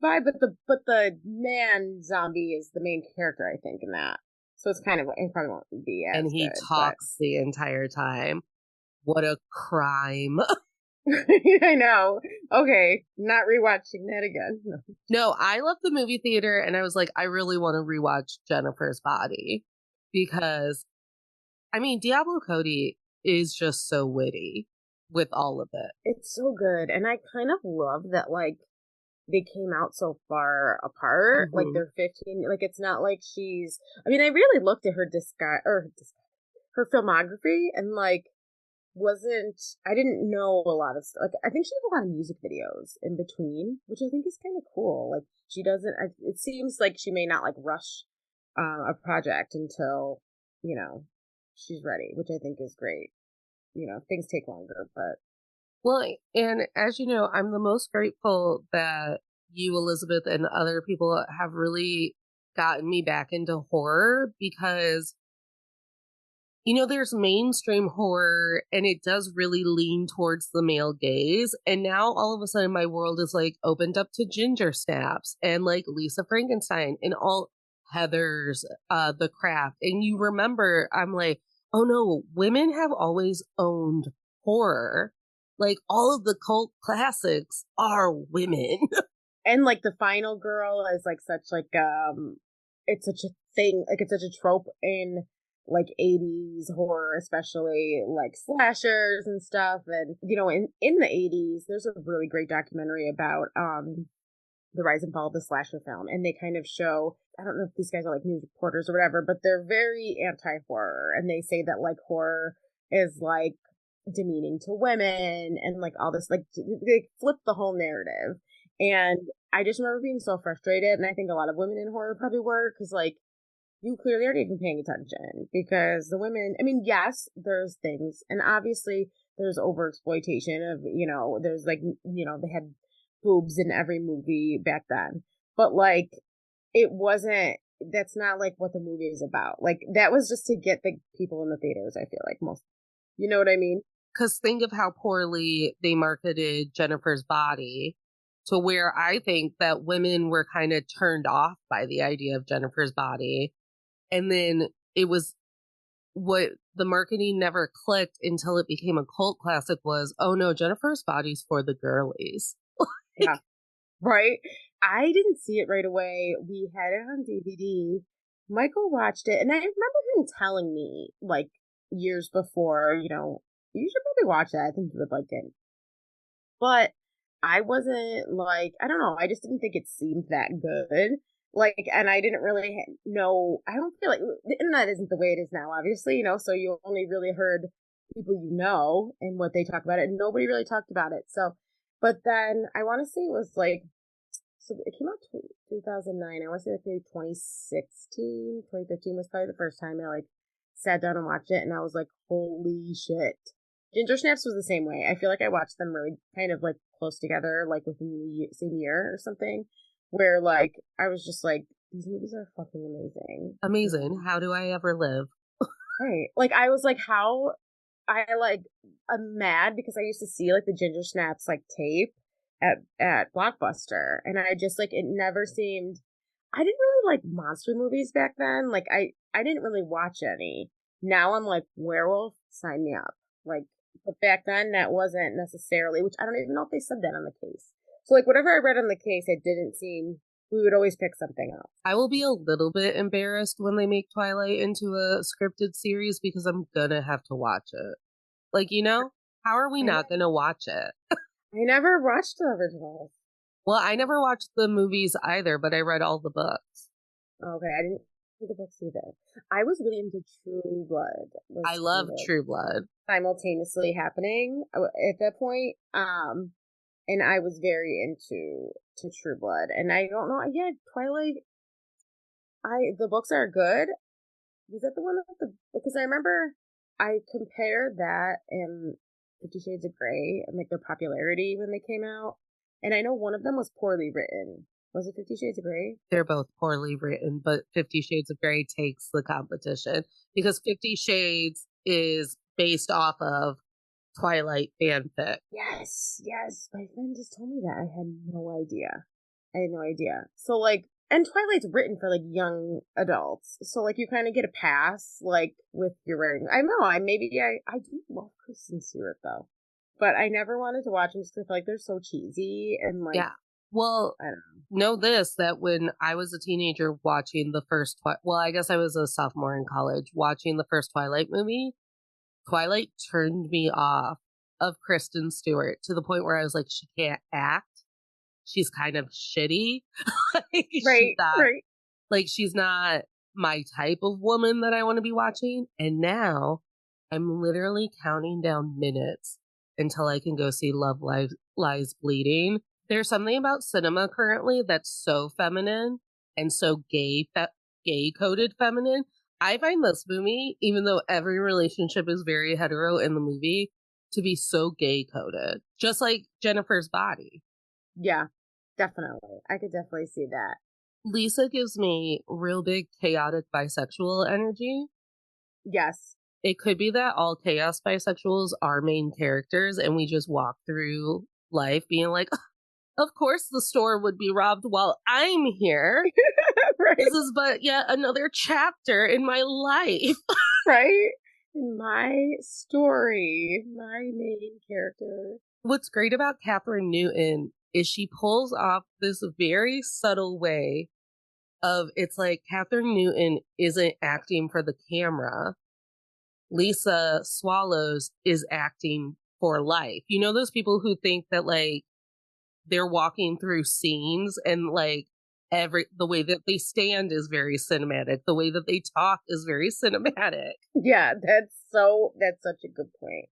vibe, but the man zombie is the main character, I think, in that. So it's kind of it probably won't be as And he good, talks the entire time. What a crime. I know. Okay, not rewatching that again. No. No, I left the movie theater and I was like, I really want to rewatch Jennifer's Body because, I mean, Diablo Cody is just so witty with all of it. It's so good, and I kind of love that like they came out so far apart. Like Mhm. they're 15. Like it's not like she's. I mean, I really looked at her her filmography and like wasn't. I didn't know a lot of stuff. Like I think she has a lot of music videos in between, which I think is kind of cool. Like she doesn't. It seems like she may not like rush a project until she's ready, which I think is great. Things take longer, but Well, and as you know, I'm the most grateful that you, Elizabeth, and other people have really gotten me back into horror because there's mainstream horror and it does really lean towards the male gaze. And now all of a sudden my world is like opened up to ginger snaps and like Lisa Frankenstein and all Heather's the craft. And you remember, I'm like, oh no, women have always owned horror. Like all of the cult classics are women. And like the final girl is like such like it's such a thing, like it's such a trope in like 80s horror, especially like slashers and stuff. And in the 80s there's a really great documentary about the rise and fall of the slasher film, and they kind of show, I don't know if these guys are like news reporters or whatever, but they're very anti-horror, and they say that like horror is like demeaning to women and like all this, like they flip the whole narrative. And I just remember being so frustrated, and I think a lot of women in horror probably were, because like you clearly aren't even paying attention, because the women, I mean, yes, there's things, and obviously there's over exploitation of, there's like, they had boobs in every movie back then, but like it wasn't, that's not like what the movie is about. Like that was just to get the people in the theaters, I feel like, most, you know what I mean? Because think of how poorly they marketed Jennifer's Body, to where I think that women were kind of turned off by the idea of Jennifer's Body. And then it was what the marketing never clicked until it became a cult classic was, oh no, Jennifer's Body's for the girlies. Yeah. Right? I didn't see it right away. We had it on DVD. Michael watched it, and I remember him telling me, like, years before, you should probably watch that. I think you would like it. But I wasn't like, I don't know, I just didn't think it seemed that good. Like, and I didn't really know, I don't feel like the internet isn't the way it is now, obviously, so you only really heard people and what they talk about it, and nobody really talked about it. So, but then I want to say it was like, so it came out 2009. I want to say like maybe 2016, 2015 was probably the first time I like sat down and watched it, and I was like, holy shit. Ginger Snaps was the same way. I feel like I watched them really kind of like close together, like within the same year or something, where like I was just like, these movies are fucking amazing. Amazing. How do I ever live? Right. Like I was like, how I'm mad because I used to see like the Ginger Snaps like tape at Blockbuster, and I just like, it never seemed, I didn't really like monster movies back then. Like I didn't really watch any. Now I'm like, werewolf, sign me up. Like, but back then that wasn't necessarily, which I don't even know if they said that on the case. So like whatever I read on the case, it didn't seem, we would always pick something else. I will be a little bit embarrassed when they make Twilight into a scripted series because I'm gonna have to watch it. Like, how are we I, not gonna watch it? I never watched the original. Well, I never watched the movies either, but I read all the books. Okay, I didn't read the books either. I was really into True Blood. Was I love True Blood. simultaneously happening at that point. And I was very into True Blood. And I don't know, yeah, Twilight. The books are good. Was that the one with the? Because I remember I compared that and 50 Shades of Grey and like their popularity when they came out. And I know one of them was poorly written. Was it 50 Shades of Grey? They're both poorly written, but 50 Shades of Grey takes the competition because 50 Shades is based off of Twilight fanfic. Yes, yes. My friend just told me that. I had no idea. I had no idea. So like, and Twilight's written for like young adults, so like you kind of get a pass like with your writing. I know. I do love Kristen Stewart though, but I never wanted to watch them just because I feel like they're so cheesy and like, Yeah. Well, I don't know this, that when I was a teenager watching the first, well, I guess I was a sophomore in college watching the first Twilight movie, Twilight turned me off of Kristen Stewart to the point where I was like, she can't act. She's kind of shitty. Like, she's Right, not, right. like, she's not my type of woman that I want to be watching. And now I'm literally counting down minutes until I can go see Lies Bleeding. There's something about cinema currently that's so feminine and so gay coded feminine. I find this movie, even though every relationship is very hetero in the movie, to be so gay coded, just like Jennifer's body. Yeah, definitely. I could definitely see that. Lisa gives me real big chaotic bisexual energy. Yes. It could be that all chaos bisexuals are main characters and we just walk through life being like, of course the store would be robbed while I'm here. Right. This is but yet another chapter in my life. Right? In my story, my main character. What's great about Catherine Newton is she pulls off this very subtle way of it's like Catherine Newton isn't acting for the camera. Lisa Swallows is acting for life. You know, those people who think that like they're walking through scenes and like the way that they stand is very cinematic. The way that they talk is very cinematic. Yeah, that's such a good point.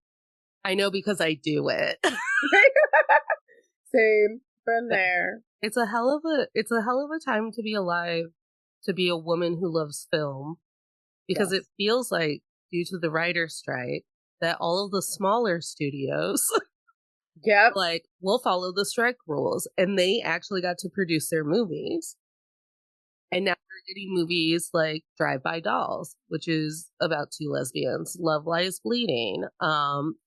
I know because I do it. Same. Been there. It's a hell of a time to be alive, to be a woman who loves film, because Yes. it feels like due to the writer's strike that all of the smaller studios Yep. like we'll follow the strike rules, and they actually got to produce their movies. And now we're getting movies like Drive By Dolls, which is about two lesbians. Love Lies Bleeding.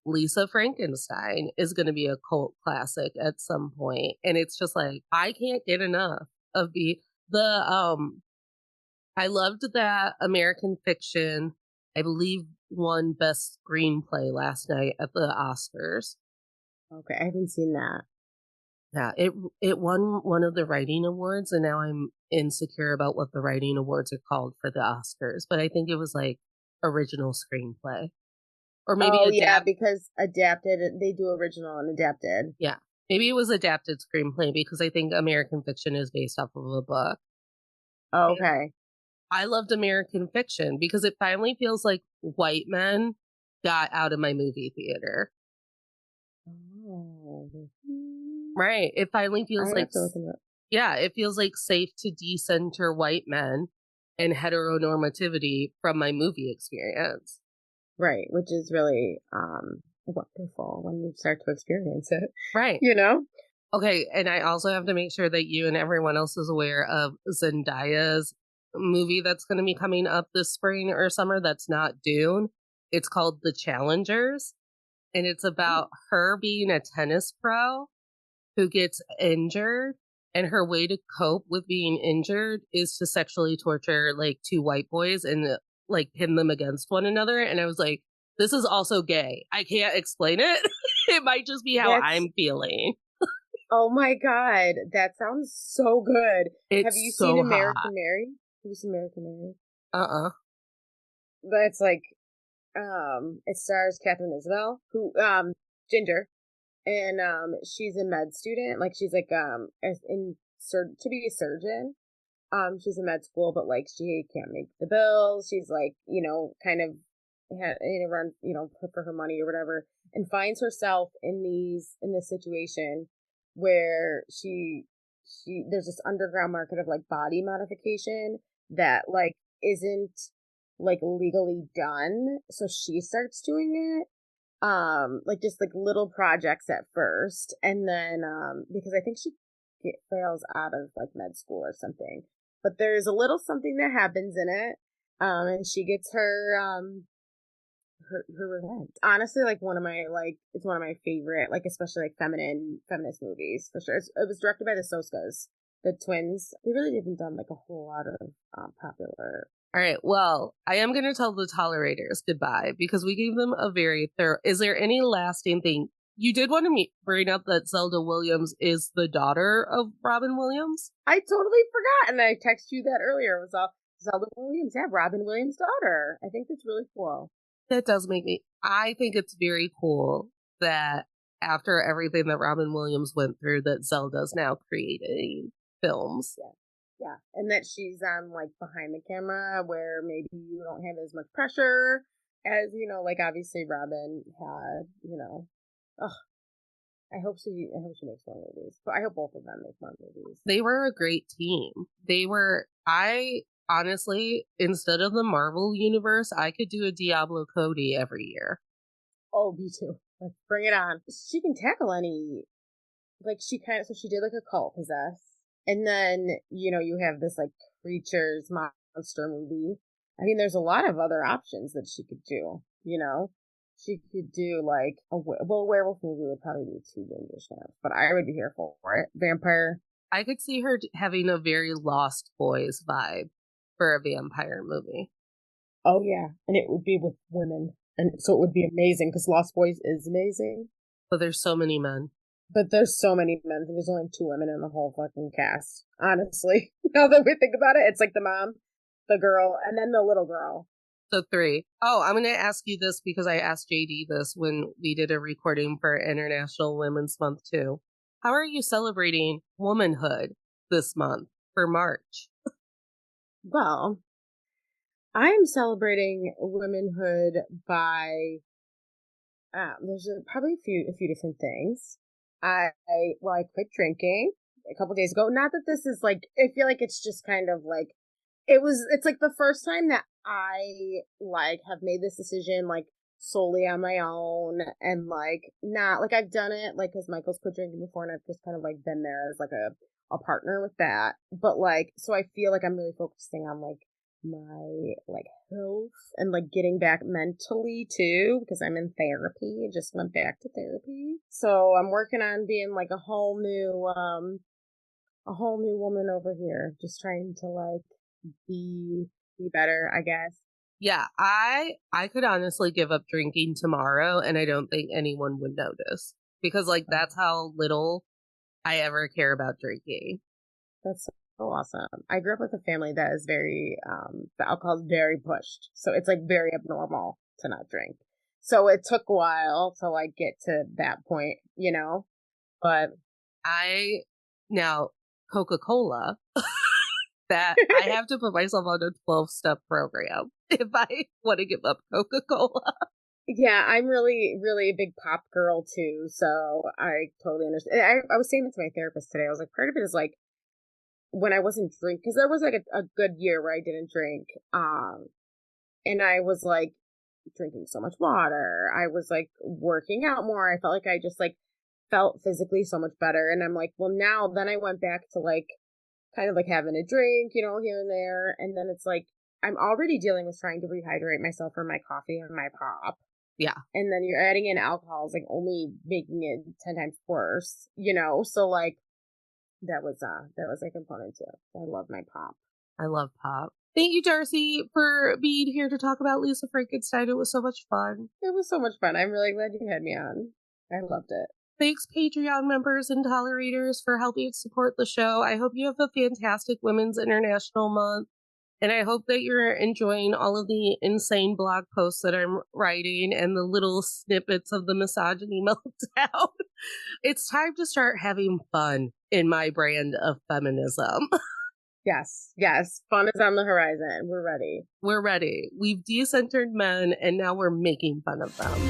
Lisa Frankenstein is going to be a cult classic at some point, and it's just like I can't get enough of I loved that American Fiction, I believe, won Best Screenplay last night at the Oscars. Okay, I haven't seen that. Yeah, it won one of the writing awards, and now I'm insecure about what the writing awards are called for the Oscars. But I think it was like original screenplay, or maybe Oh yeah, because adapted, they do original and adapted. Yeah, maybe it was adapted screenplay because I think American Fiction is based off of a book. Okay. I loved American Fiction because it finally feels like white men got out of my movie theater. Oh. Right. It finally feels like, yeah, it feels like safe to decenter white men and heteronormativity from my movie experience. Right, which is really wonderful when you start to experience it. Right. You know? Okay, and I also have to make sure that you and everyone else is aware of Zendaya's movie that's going to be coming up this spring or summer that's not Dune. It's called The Challengers, and it's about her being a tennis pro who gets injured, and her way to cope with being injured is to sexually torture like two white boys and like pin them against one another. And I was like, this is also gay. I can't explain it. It might just be how I'm feeling. Oh my god, that sounds so good. It's Have you so seen hot. American Mary? Have you seen American Mary? Uh-uh. That's like, it stars Catherine Isabel, who, Ginger, and she's a med student. Like she's like to be a surgeon. She's in med school, but like she can't make the bills. She's like, kind of run, for her money or whatever, and finds herself in this situation where she there's this underground market of like body modification that like isn't like legally done, so she starts doing it, like just like little projects at first, and then because I think she fails out of like med school or something, but there's a little something that happens in it, and she gets her revenge. Honestly, like it's one of my favorite, like especially like feminist movies for sure. It was directed by the Soskas, the twins. They really haven't done like a whole lot of popular. All right. Well, I am going to tell the tolerators goodbye because we gave them a very thorough. Is there any lasting thing? You did want to bring up that Zelda Williams is the daughter of Robin Williams? I totally forgot, and I texted you that earlier. It was all Zelda Williams. Yeah, Robin Williams' daughter. I think that's really cool. That does make me. I think it's very cool that after everything that Robin Williams went through, that Zelda's now creating films. Yeah. Yeah, and that she's on like behind the camera where maybe you don't have as much pressure as like obviously Robin had. Ugh. I hope she makes more movies, but I hope both of them make more movies. They were a great team. I honestly, instead of the Marvel universe, I could do a Diablo Cody every year. Oh, me too. Let's bring it on. She can tackle any, like, she kind of, so she did like a cult possess. And then, you have this like creatures monster movie. I mean, there's a lot of other options that she could do. She could do like a werewolf movie would probably be too dangerous now, but I would be here for it. Vampire. I could see her having a very Lost Boys vibe for a vampire movie. Oh yeah, and it would be with women, and so it would be amazing because Lost Boys is amazing. But there's so many men. But there's so many men. There's only two women in the whole fucking cast. Honestly, now that we think about it, it's like the mom, the girl, and then the little girl. So three. Oh, I'm going to ask you this because I asked JD this when we did a recording for International Women's Month too. How are you celebrating womanhood this month for March? Well, I am celebrating womanhood by there's probably a few different things. I quit drinking a couple days ago. Not that this is like, I feel like it's just kind of like it's like the first time that I like have made this decision like solely on my own, and like not like I've done it like because Michael's quit drinking before, and I've just kind of like been there as like a partner with that. But like, so I feel like I'm really focusing on like my like health and like getting back mentally too, because I'm in therapy. I just went back to therapy. So I'm working on being like a whole new woman over here, just trying to like be better, I guess. Yeah, I could honestly give up drinking tomorrow and I don't think anyone would notice because like that's how little I ever care about drinking. That's so awesome. I grew up with a family that is very the alcohol is very pushed. So it's like very abnormal to not drink. So it took a while to like get to that point. But I now Coca-Cola that I have to put myself on a 12-step program if I want to give up Coca-Cola. yeah, I'm really, really a big pop girl too. So I totally understand. I was saying it to my therapist today. I was like, part of it is like when I wasn't drinking, because there was like a good year where I didn't drink. And I was like drinking so much water. I was like working out more. I felt like I just like felt physically so much better. And I'm like, well, now then I went back to like kind of like having a drink, here and there. And then it's like I'm already dealing with trying to rehydrate myself from my coffee and my pop. Yeah. And then you're adding in alcohol is like only making it 10 times worse. So like that was a component too. I love my pop. I love pop. Thank you, Darcy, for being here to talk about Lisa Frankenstein. It was so much fun. It was so much fun. I'm really glad you had me on. I loved it. Thanks, Patreon members and tolerators, for helping support the show. I hope you have a fantastic Women's International Month. And I hope that you're enjoying all of the insane blog posts that I'm writing and the little snippets of the misogyny meltdown. It's time to start having fun in my brand of feminism. Yes, yes. Fun is on the horizon. We're ready. We're ready. We've decentered men and now we're making fun of them.